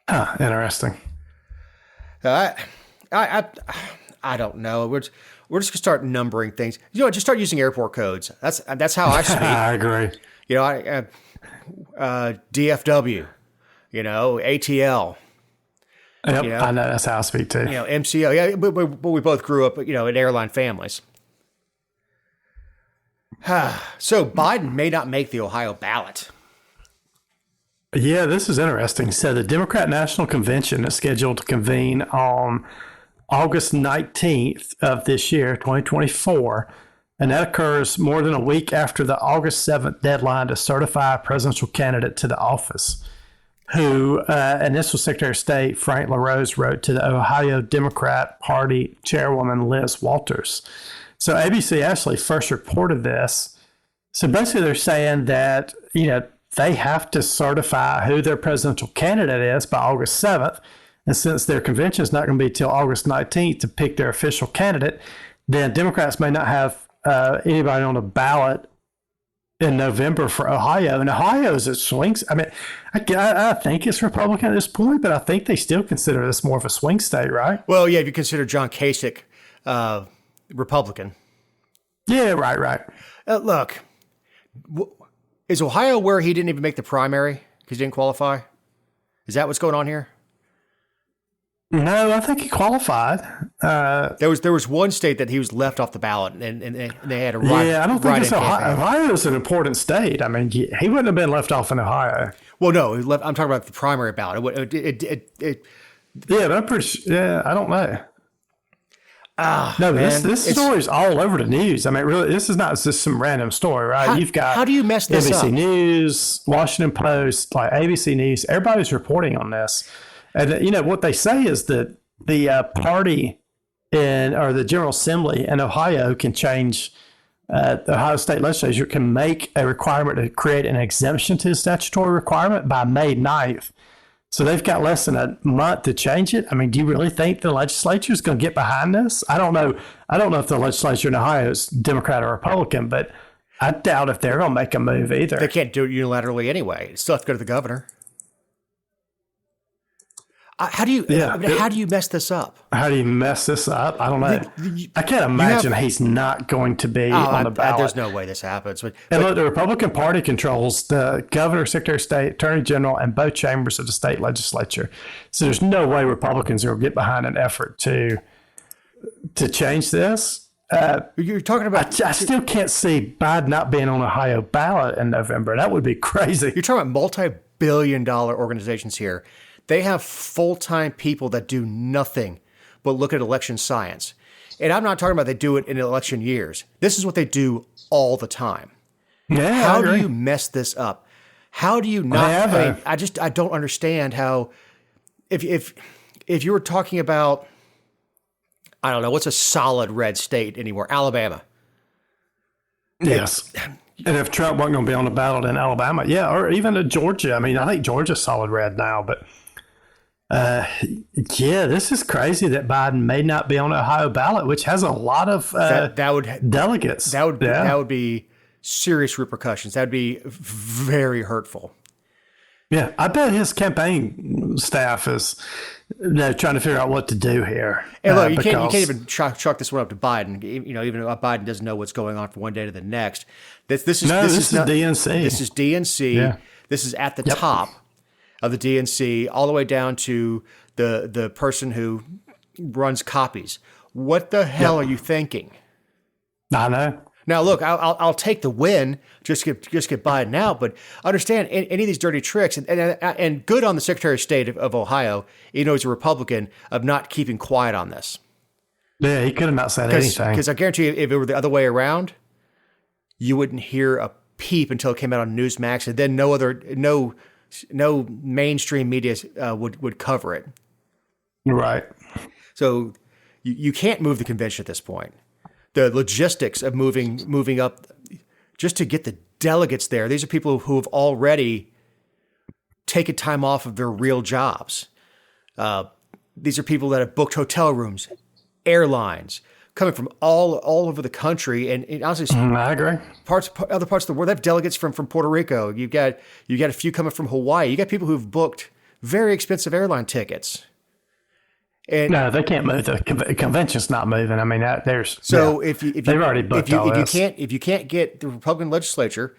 S3: Interesting.
S2: I don't know. We're just gonna start numbering things. You know, just start using airport codes. That's how I speak.
S3: I agree.
S2: You know, DFW. You know, ATL.
S3: Yep,
S2: you know,
S3: I know that's how I speak too.
S2: You know, MCO. Yeah, but we both grew up, you know, in airline families. So Biden may not make the Ohio ballot.
S3: Yeah, this is interesting. So the Democrat National Convention is scheduled to convene on August 19th of this year, 2024. And that occurs more than a week after the August 7th deadline to certify a presidential candidate to the office, who, and this was Secretary of State Frank LaRose wrote to the Ohio Democrat Party chairwoman Liz Walters. So ABC actually first reported this. So basically they're saying that, you know, they have to certify who their presidential candidate is by August 7th. And since their convention is not going to be till August 19th to pick their official candidate, then Democrats may not have anybody on the ballot in November for Ohio, and Ohio's it swings. I mean, I think it's Republican at this point, but I think they still consider this more of a swing state, right?
S2: Well, yeah, if you consider John Kasich Republican.
S3: Yeah, right.
S2: Look, is Ohio where he didn't even make the primary because he didn't qualify? Is that what's going on here?
S3: No, I think he qualified.
S2: There was one state that he was left off the ballot, and they had a right.
S3: Yeah, I don't think it's Ohio. Ohio is an important state. I mean, he wouldn't have been left off in Ohio.
S2: Well, no, I'm talking about the primary ballot.
S3: Yeah, but I'm pretty sure. Yeah, I don't know. No,
S2: man,
S3: this story is all over the news. I mean, really, this is not just some random story, right? You've got
S2: how do you mess this
S3: NBC
S2: up?
S3: News, Washington Post, like ABC News. Everybody's reporting on this. And, you know, what they say is that the party or the General Assembly in Ohio can change, the Ohio State Legislature can make a requirement to create an exemption to the statutory requirement by May 9th. So they've got less than a month to change it. I mean, do you really think the legislature is going to get behind this? I don't know. I don't know if the legislature in Ohio is Democrat or Republican, but I doubt if they're going to make a move either.
S2: They can't do it unilaterally anyway. It still have to go to the governor. How do you mess this up?
S3: How do you mess this up? I don't know. I can't imagine he's not going to be on the ballot.
S2: There's no way this happens. But
S3: look, the Republican Party controls the governor, secretary of state, attorney general, and both chambers of the state legislature. So there's no way Republicans will get behind an effort to change this.
S2: You're talking about.
S3: I still can't see Biden not being on Ohio ballot in November. That would be crazy.
S2: You're talking about multi-billion-dollar organizations here. They have full-time people that do nothing but look at election science. And I'm not talking about they do it in election years. This is what they do all the time.
S3: Yeah,
S2: how do you mess this up? How do you not? I don't understand how. If you were talking about, I don't know, what's a solid red state anymore? Alabama.
S3: Yes. And if Trump wasn't going to be on the ballot in Alabama, yeah, or even in Georgia. I mean, I think Georgia's solid red now, but. Yeah, this is crazy that Biden may not be on the Ohio ballot, which has a lot of delegates.
S2: That would be serious repercussions. That would be very hurtful.
S3: Yeah, I bet his campaign staff is trying to figure out what to do here.
S2: And look, you can't even chalk this one up to Biden. You know, even if Biden doesn't know what's going on from one day to the next. This is
S3: DNC.
S2: This is DNC.
S3: Yeah.
S2: This is at the top of the DNC, all the way down to the person who runs copies. What the hell are you thinking?
S3: I know.
S2: Now, look, I'll take the win. Just get Biden out, but understand any of these dirty tricks and good on the Secretary of State of Ohio, even though he's a Republican, of not keeping quiet on this.
S3: Yeah, he could have not said anything.
S2: Because I guarantee you, if it were the other way around, you wouldn't hear a peep until it came out on Newsmax, and then no mainstream media would cover it.
S3: Right.
S2: So you can't move the convention at this point. The logistics of moving up just to get the delegates there. These are people who have already taken time off of their real jobs. These are people that have booked hotel rooms, airlines, coming from all over the country, and honestly,
S3: I agree.
S2: Other parts of the world. They have delegates from Puerto Rico. You got a few coming from Hawaii. You got people who've booked very expensive airline tickets. And
S3: no, they can't move. The convention's not moving. I mean, if they've already booked all this.
S2: If you can't get the Republican legislature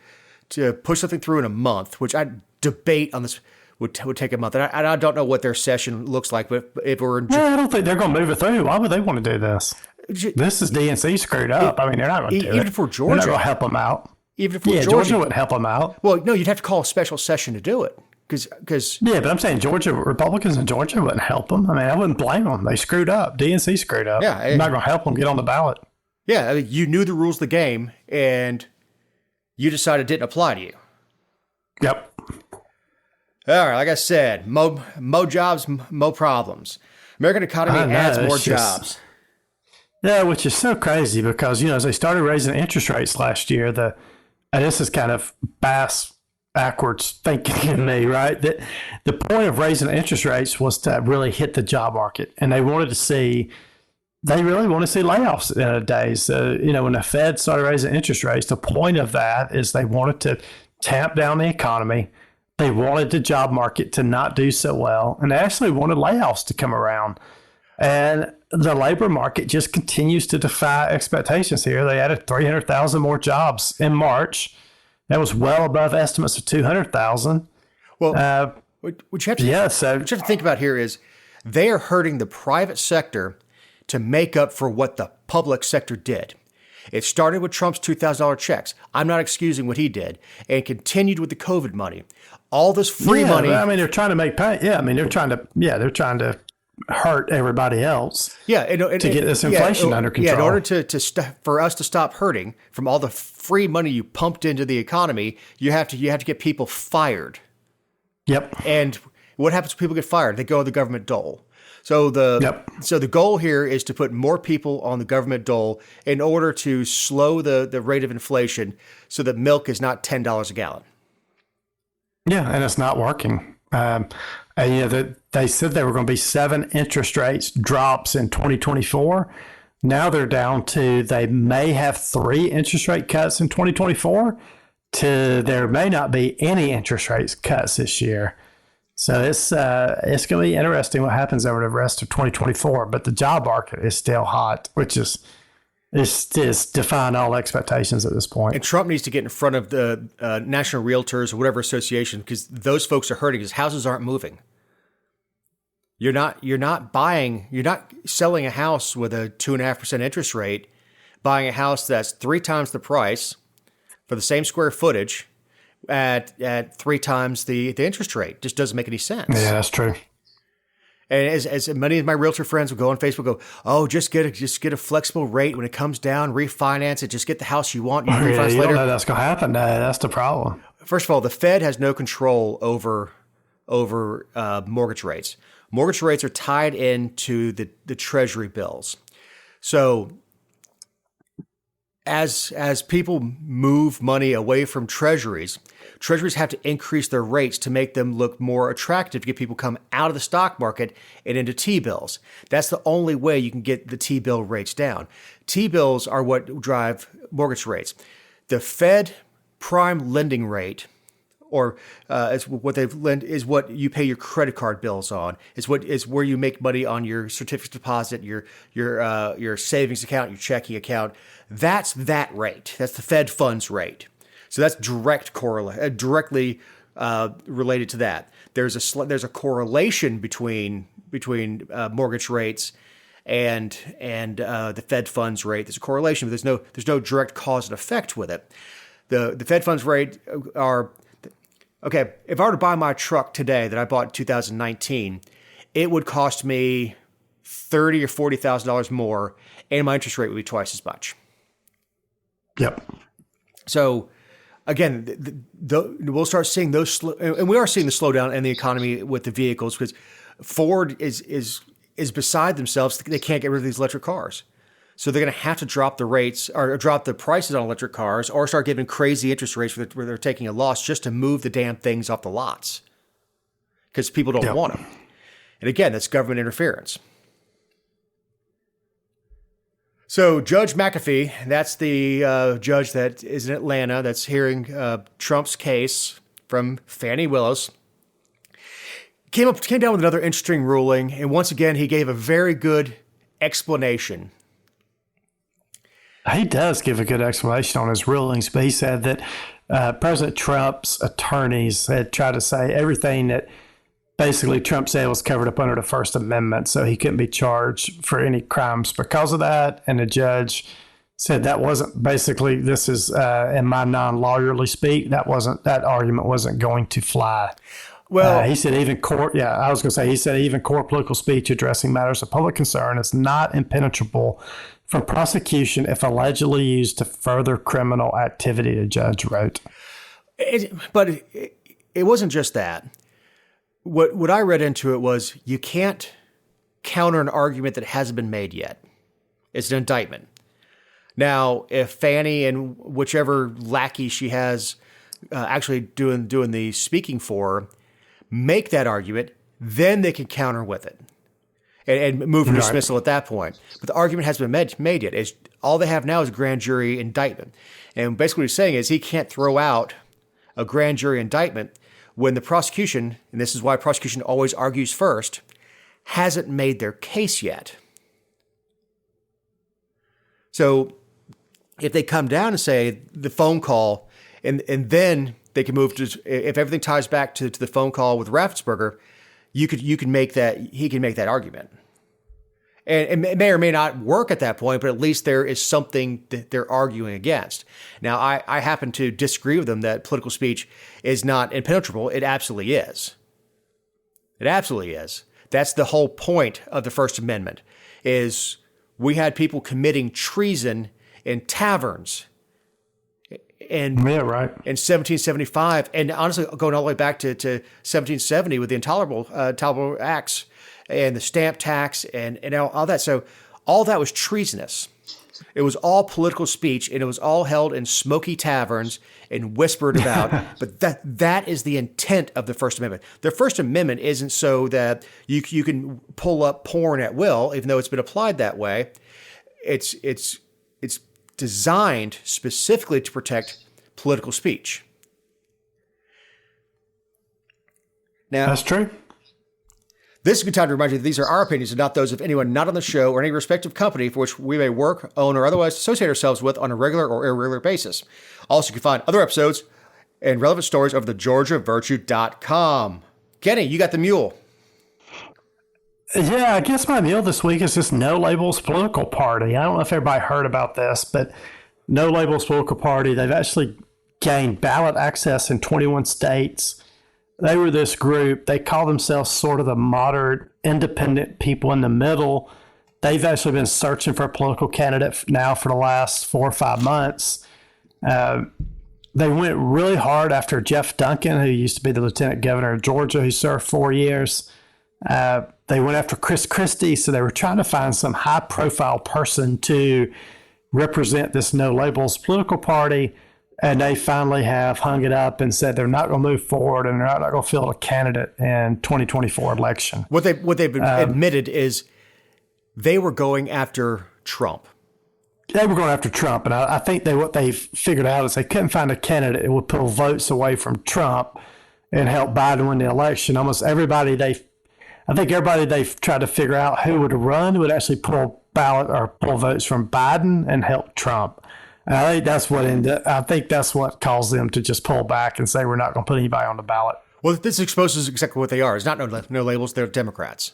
S2: to push something through in a month, which I debate on this would take a month, and I don't know what their session looks like, but if we're
S3: I don't think they're going to move it through. Why would they want to do this? This is DNC screwed up. I mean, they're not going to do it.
S2: Even for Georgia.
S3: They're not going to help them out.
S2: Even if Georgia
S3: wouldn't help them out.
S2: Well, no, you'd have to call a special session to do it.
S3: Yeah, but I'm saying Republicans in Georgia wouldn't help them. I mean, I wouldn't blame them. They screwed up. DNC screwed up. Yeah, I'm not going to help them get on the ballot.
S2: Yeah, I mean, you knew the rules of the game, and you decided it didn't apply to you.
S3: Yep.
S2: All right, like I said, mo jobs, mo problems. American economy adds more jobs.
S3: Yeah, which is so crazy because, as they started raising interest rates last year, and this is kind of backwards thinking in me, right? That the point of raising interest rates was to really hit the job market. And they wanted to see they really want to see layoffs nowadays. So, when the Fed started raising interest rates, the point of that is they wanted to tamp down the economy. They wanted the job market to not do so well, and they actually wanted layoffs to come around. And the labor market just continues to defy expectations here. They added 300,000 more jobs in March. That was well above estimates of 200,000.
S2: Well, what you have to think about here is they are hurting the private sector to make up for what the public sector did. It started with Trump's $2,000 checks. I'm not excusing what he did, and continued with the COVID money. All this free money.
S3: I mean, they're trying to make pay. Yeah, I mean, they're trying to hurt everybody else.
S2: Yeah,
S3: to get this inflation under control.
S2: Yeah, in order for us to stop hurting from all the free money you pumped into the economy, you have to get people fired.
S3: Yep.
S2: And what happens when people get fired? They go on the government dole. So the goal here is to put more people on the government dole in order to slow the rate of inflation so that milk is not $10 a gallon.
S3: Yeah, and it's not working. They said there were going to be 7 interest rates drops in 2024. Now they're down to they may have 3 interest rate cuts in 2024 to there may not be any interest rates cuts this year. So it's going to be interesting what happens over the rest of 2024. But the job market is still hot, which is defying all expectations at this point.
S2: And Trump needs to get in front of the National Realtors or whatever association, because those folks are hurting because houses aren't moving. You're not selling a house with a 2.5% interest rate, buying a house that's 3 times the price for the same square footage at 3 times the interest rate. Just doesn't make any sense.
S3: Yeah, that's true.
S2: And as many of my realtor friends will go on Facebook, go, oh, just get a flexible rate when it comes down, refinance it, just get the house you want. You can refinance
S3: you
S2: later.
S3: Don't know that's going to happen. That's the problem.
S2: First of all, the Fed has no control over mortgage rates. Mortgage rates are tied into the Treasury bills. So as people move money away from treasuries have to increase their rates to make them look more attractive to get people come out of the stock market and into T-bills. That's the only way you can get the T-bill rates down. T-bills are what drive mortgage rates. The Fed prime lending rate, or is what they've lent, is what you pay your credit card bills on. Is where you make money on your certificate deposit, your savings account, your checking account. That's that rate. That's the Fed funds rate. So that's directly related to that. There's a correlation between mortgage rates and the Fed funds rate. There's a correlation, but there's no direct cause and effect with it. The Fed funds rate are okay. If I were to buy my truck today that I bought in 2019, it would cost me $30,000 or $40,000 more, and my interest rate would be twice as much.
S3: Yep. So
S2: again, we'll start seeing those, and we are seeing the slowdown in the economy with the vehicles because Ford is beside themselves. They can't get rid of these electric cars, so they're going to have to drop the rates or drop the prices on electric cars, or start giving crazy interest rates where they're taking a loss just to move the damn things off the lots because people don't want them. And again, that's government interference. So Judge McAfee, that's the judge that is in Atlanta that's hearing Trump's case from Fani Willis, came down with another interesting ruling, and once again he gave a very good explanation.
S3: He does give a good explanation on his rulings, but he said that President Trump's attorneys had tried to say everything that basically Trump said was covered up under the First Amendment, so he couldn't be charged for any crimes because of that. And the judge said that wasn't basically, this is in my non-lawyerly speak, that argument wasn't going to fly. Well, he said even court political speech addressing matters of public concern is not impenetrable from prosecution if allegedly used to further criminal activity, the judge wrote.
S2: But it wasn't just that. What I read into it was you can't counter an argument that hasn't been made yet. It's an indictment. Now, if Fannie and whichever lackey she has actually doing the speaking for her, make that argument, then they can counter with it. and move for dismissal at that point. But the argument hasn't been made yet. All they have now is a grand jury indictment. And basically what he's saying is he can't throw out a grand jury indictment when the prosecution, and this is why prosecution always argues first, hasn't made their case yet. So if they come down and say the phone call, and then they can move to, if everything ties back to the phone call with Raffensperger, he can make that argument. And it may or may not work at that point, but at least there is something that they're arguing against. Now, I happen to disagree with them that political speech is not impenetrable. It absolutely is. It absolutely is. That's the whole point of the First Amendment, is we had people committing treason in taverns in 1775. And honestly, going all the way back to 1770 with the Intolerable Acts and the stamp tax and all that. So all that was treasonous. It was all political speech, and it was all held in smoky taverns and whispered about. But that is the intent of the First Amendment. The First Amendment isn't so that you can pull up porn at will, even though it's been applied that way. It's designed specifically to protect political speech. Now,
S3: that's true.
S2: This is a good time to remind you that these are our opinions and not those of anyone not on the show or any respective company for which we may work, own, or otherwise associate ourselves with on a regular or irregular basis. Also, you can find other episodes and relevant stories over the GeorgiaVirtue.com. Kenny, you got the mule.
S3: Yeah, I guess my mule this week is this No Labels political party. I don't know if everybody heard about this, but No Labels political party, they've actually gained ballot access in 21 states. They were this group. They call themselves sort of the moderate, independent people in the middle. They've actually been searching for a political candidate now for the last 4 or 5 months. They went really hard after Jeff Duncan, who used to be the lieutenant governor of Georgia, who served 4 years. They went after Chris Christie, so they were trying to find some high-profile person to represent this No Labels political party. And they finally have hung it up and said they're not going to move forward and they're not going to field a candidate in 2024 election.
S2: What they've admitted is they were going after Trump.
S3: They were going after Trump, and I think what they figured out is they couldn't find a candidate that would pull votes away from Trump and help Biden win the election. Almost everybody they've tried to figure out who would run would actually pull votes from Biden and help Trump. I think that's what caused them to just pull back and say we're not going to put anybody on the ballot.
S2: Well, this exposes exactly what they are. It's not no labels. They're Democrats.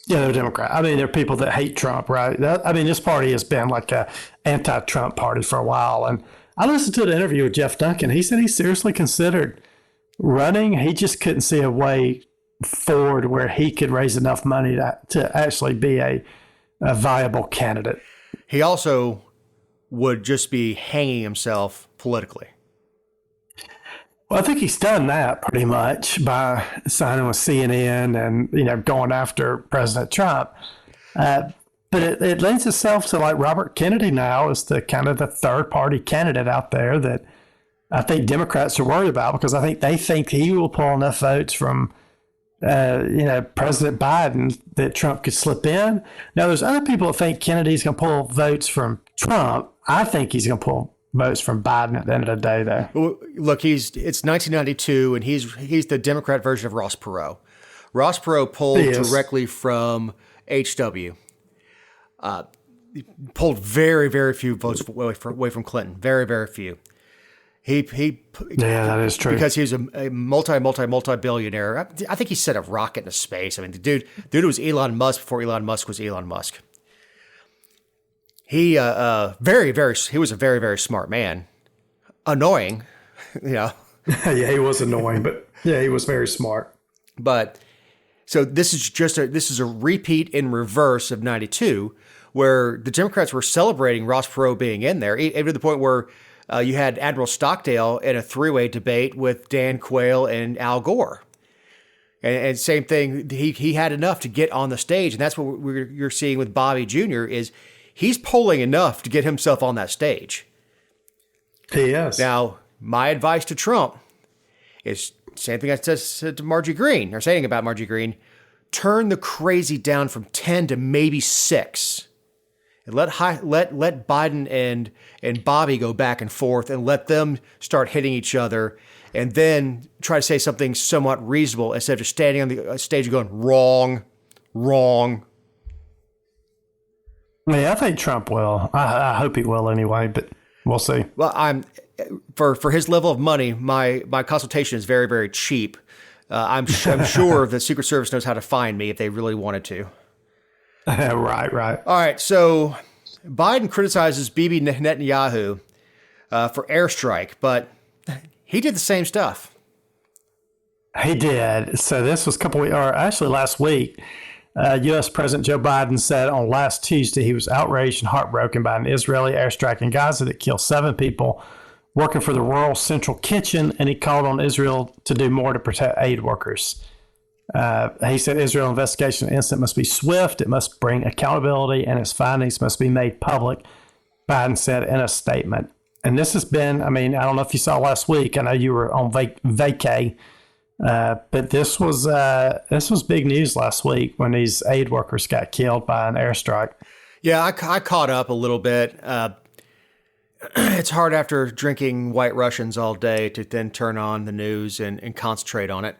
S3: Yeah, they're Democrats. I mean, they're people that hate Trump, right? This party has been like a anti-Trump party for a while. And I listened to an interview with Jeff Duncan. He said he seriously considered running. He just couldn't see a way forward where he could raise enough money to actually be a viable candidate.
S2: He also would just be hanging himself politically.
S3: Well, I think he's done that pretty much by signing with CNN and, going after President Trump. But it lends itself to like Robert Kennedy now is the kind of the third party candidate out there that I think Democrats are worried about because I think they think he will pull enough votes from President Biden that Trump could slip in. Now, there's other people that think Kennedy's going to pull votes from Trump. I think he's going to pull votes from Biden at the end of the day, though.
S2: Well, look, it's 1992, and he's the Democrat version of Ross Perot. Ross Perot pulled directly from HW. Pulled very, very few votes away from Clinton. Very, very few. Yeah,
S3: that is true.
S2: Because he was a multi-billionaire. I think he set a rocket into space. I mean, the dude was Elon Musk before Elon Musk was Elon Musk. He he was a very, very smart man. Annoying,
S3: Yeah, he was annoying, but yeah, he was very smart.
S2: But so this is a repeat in reverse of 92, where the Democrats were celebrating Ross Perot being in there, even to the point where you had Admiral Stockdale in a three-way debate with Dan Quayle and Al Gore. And same thing, he had enough to get on the stage. And that's what you're seeing with Bobby Jr. is he's polling enough to get himself on that stage.
S3: He is.
S2: Now, my advice to Trump is same thing I said to Margie Green, or saying about Margie Green, turn the crazy down from 10 to maybe 6. And let Biden and Bobby go back and forth and let them start hitting each other, and then try to say something somewhat reasonable instead of just standing on the stage and going, wrong, wrong.
S3: Yeah, I think Trump will. I hope he will anyway, but we'll see.
S2: Well, for his level of money, my consultation is very, very cheap. I'm sure the Secret Service knows how to find me if they really wanted to.
S3: Right.
S2: All right, so Biden criticizes Bibi Netanyahu for airstrike, but he did the same stuff.
S3: He did. So this was actually last week. U.S. President Joe Biden said on last Tuesday he was outraged and heartbroken by an Israeli airstrike in Gaza that killed 7 people working for the Rural Central Kitchen, and he called on Israel to do more to protect aid workers. He said Israel investigation of the incident must be swift, it must bring accountability, and its findings must be made public, Biden said in a statement. And this has been, I don't know if you saw last week, I know you were on vacay, but this was big news last week when these aid workers got killed by an airstrike.
S2: Yeah, I caught up a little bit. It's hard after drinking White Russians all day to then turn on the news and concentrate on it.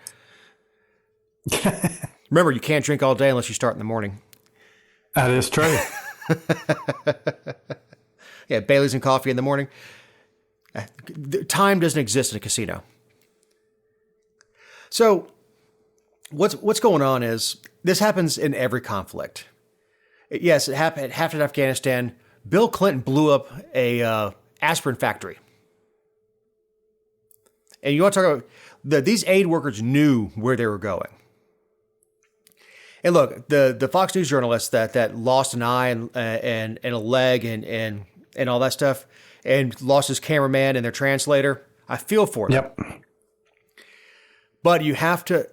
S2: Remember, you can't drink all day unless you start in the morning.
S3: That is true.
S2: Yeah, Bailey's and coffee in the morning. Time doesn't exist in a casino. So what's going on is this happens in every conflict. Yes, it happened in Afghanistan. Bill Clinton blew up a aspirin factory. And you want to talk about these aid workers knew where they were going. And look, the Fox News journalist that lost an eye and a leg and all that stuff, and lost his cameraman and their translator, I feel for them.
S3: Yep.
S2: But you have to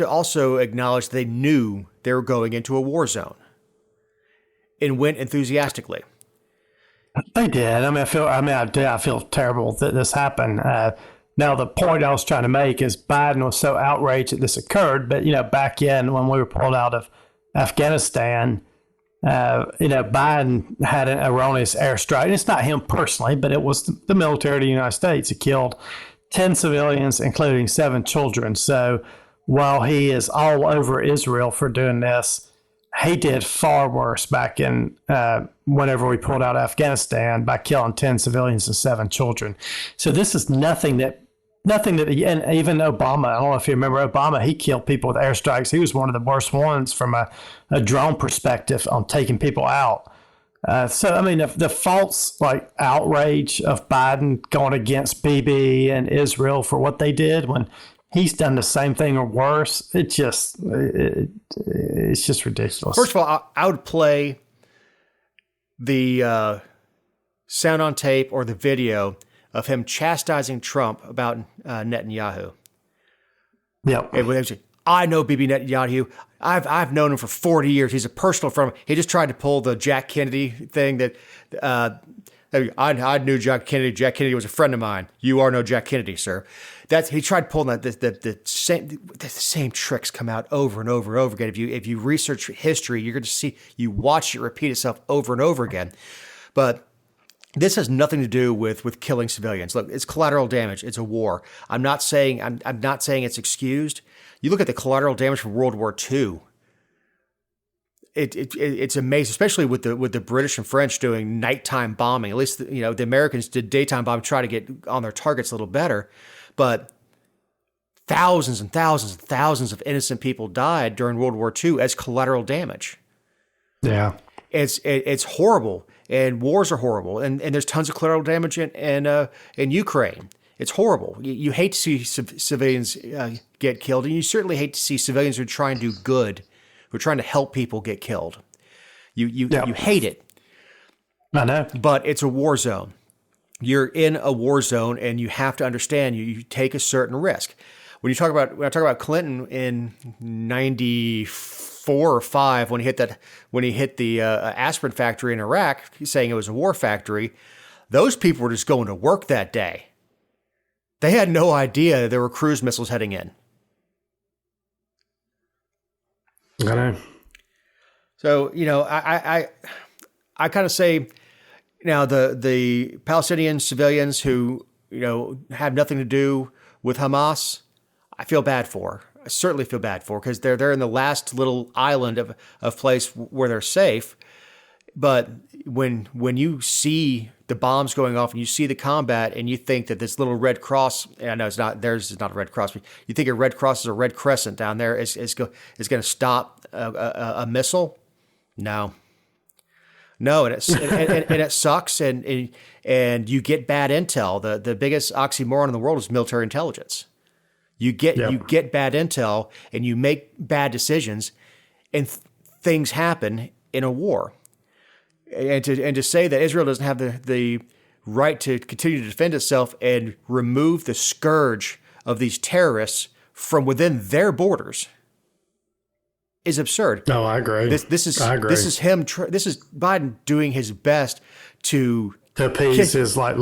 S2: also acknowledge they knew they were going into a war zone and went enthusiastically.
S3: They did. I feel terrible that this happened. Now, the point I was trying to make is Biden was so outraged that this occurred. But, back in when we were pulled out of Afghanistan, Biden had an erroneous airstrike. And it's not him personally, but it was the military of the United States. It killed 10 civilians, including 7 children. So while he is all over Israel for doing this, he did far worse back in whenever we pulled out of Afghanistan by killing 10 civilians and 7 children. So this is nothing that, and even Obama, I don't know if you remember Obama, he killed people with airstrikes. He was one of the worst ones from a drone perspective on taking people out. The false outrage of Biden going against Bibi and Israel for what they did when he's done the same thing or worse, it's just ridiculous.
S2: First of all, I would play the sound on tape or the video of him chastising Trump about Netanyahu.
S3: Yep.
S2: I know Bibi Netanyahu. I've known him for 40 years. He's a personal friend. He just tried to pull the Jack Kennedy thing that I knew Jack Kennedy. Jack Kennedy was a friend of mine. You are no Jack Kennedy, sir. He tried pulling that. The same tricks come out over and over and over again. If you research history, you're going to you watch it repeat itself over and over again. But this has nothing to do with killing civilians. Look, it's collateral damage. It's a war. I'm not saying it's excused. You look at the collateral damage from World War II. It's amazing, especially with the British and French doing nighttime bombing. At least the Americans did daytime bombing, try to get on their targets a little better. But thousands and thousands and thousands of innocent people died during World War II as collateral damage.
S3: Yeah,
S2: it's horrible, and wars are horrible, and there's tons of collateral damage in Ukraine. It's horrible. You hate to see civilians get killed, and you certainly hate to see civilians who are trying to do good, who are trying to help people get killed. You hate it.
S3: I know.
S2: But it's a war zone. You're in a war zone, and you have to understand you take a certain risk. When I talk about Clinton in '94 or '5, when he hit the aspirin factory in Iraq, he's saying it was a war factory. Those people were just going to work that day. They had no idea there were cruise missiles heading in.
S3: I know.
S2: So, I kind of say now the Palestinian civilians who, have nothing to do with Hamas, I feel bad for. I certainly feel bad for, because they're in the last little island of place where they're safe. But when you see the bombs going off and you see the combat and you think that this little red cross, and I know theirs is not a red cross, but you think a red cross is a red crescent down there is going to stop a missile. No, and it sucks, and you get bad intel. The biggest oxymoron in the world is military intelligence. You get bad intel and you make bad decisions, and things happen in a war. And to say that Israel doesn't have the right to continue to defend itself and remove the scourge of these terrorists from within their borders is absurd.
S3: No, I agree.
S2: This is Biden doing his best to
S3: appease his left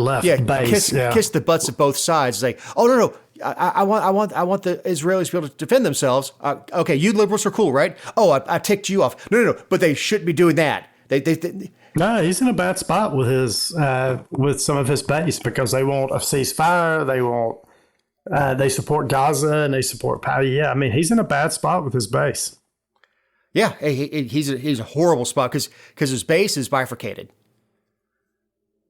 S3: base.
S2: Kiss the butts of both sides. Like, oh no, I want the Israelis to be able to defend themselves. Okay, you liberals are cool, right? Oh, I ticked you off. No, but they shouldn't be doing that.
S3: No, he's in a bad spot with his with some of his base, because they want a ceasefire. They support Gaza and they support power. Yeah, I mean, he's in a bad spot with his base.
S2: Yeah, he's a horrible spot because his base is bifurcated.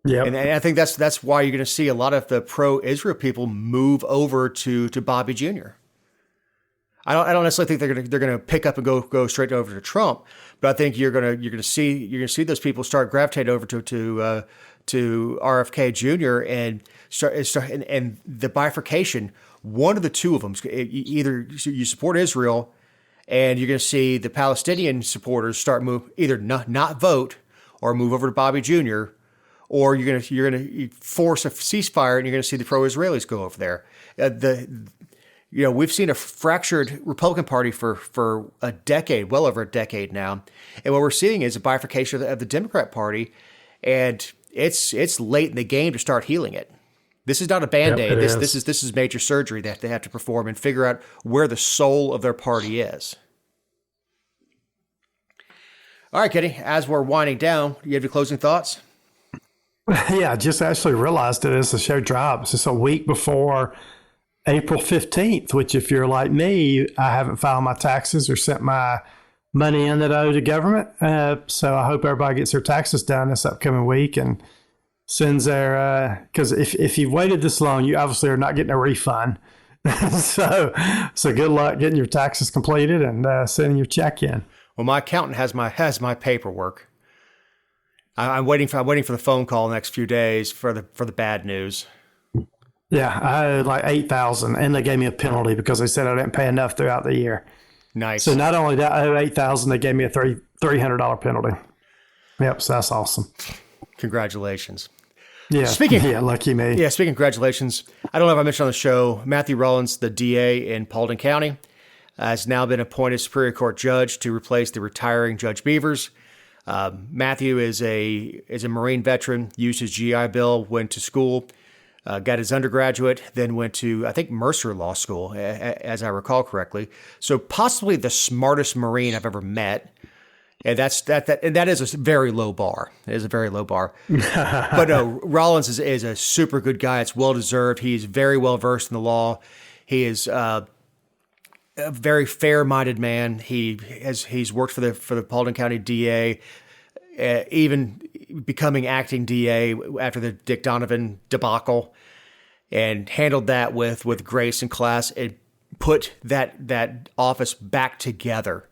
S2: Yeah, and I think that's why you're going to see a lot of the pro-Israel people move over to Bobby Jr. I don't necessarily think they're going to pick up and go straight over to Trump, but I think you're going to see those people start gravitating over to RFK Jr. and start and the bifurcation. One of the two of them, either you support Israel, and you're going to see the Palestinian supporters start either not vote or move over to Bobby Jr., or you're going to force a ceasefire, and you're going to see the pro-Israelis go over there. We've seen a fractured Republican Party for a decade, well over a decade now, and what we're seeing is a bifurcation of the Democrat Party, and it's late in the game to start healing it. This is not a Band-Aid.
S3: Yep,
S2: this is major surgery that they have to perform and figure out where the soul of their party is. All right, Kenny, as we're winding down, do you have any closing thoughts?
S3: Yeah, I just actually realized it as the show drops. It's a week before April 15th, which if you're like me, I haven't filed my taxes or sent my money in that I owe to government. So I hope everybody gets their taxes done this upcoming week and sends their, because if you've waited this long, you obviously are not getting a refund. so good luck getting your taxes completed and sending your check in.
S2: Well, my accountant has my paperwork. I'm waiting for the phone call the next few days for the bad news.
S3: Yeah, I owed like $8,000, and they gave me a penalty because they said I didn't pay enough throughout the year.
S2: Nice.
S3: So not only that I owe $8,000, they gave me a $300 penalty. Yep, so that's awesome.
S2: Congratulations.
S3: Yeah, lucky me.
S2: Yeah, speaking of congratulations, I don't know if I mentioned on the show, Matthew Rollins, the DA in Paulding County, has now been appointed Superior Court judge to replace the retiring Judge Beavers. Matthew is a Marine veteran, used his GI Bill, went to school, got his undergraduate, then went to, I think, Mercer Law School, as I recall correctly. So possibly the smartest Marine I've ever met. And that is a very low bar. It is a very low bar. But no, Rollins is a super good guy. It's well deserved. He's very well versed in the law. He is a very fair-minded man. He's worked for the Paulding County DA, even becoming acting DA after the Dick Donovan debacle, and handled that with grace and class, and put that office back together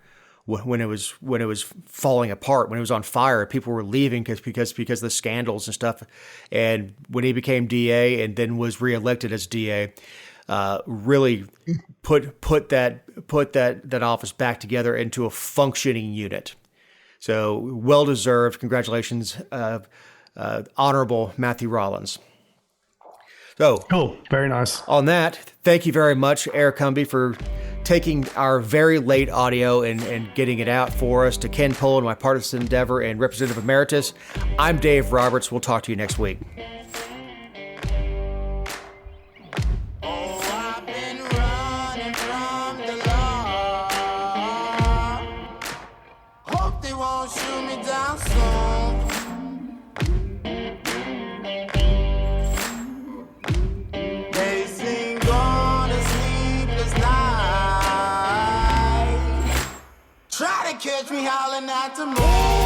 S2: when it was falling apart, when it was on fire. People were leaving because of the scandals and stuff. And when he became DA and then was reelected as DA, really put that office back together into a functioning unit. So well deserved. Congratulations, Honorable Matthew Rollins. So
S3: cool, very nice.
S2: On that, thank you very much, Eric Cumby, for taking our very late audio and getting it out for us. To Ken Poland, my partisan endeavor and Representative Emeritus, I'm Dave Roberts. We'll talk to you next week.
S4: catch me howling at the moon.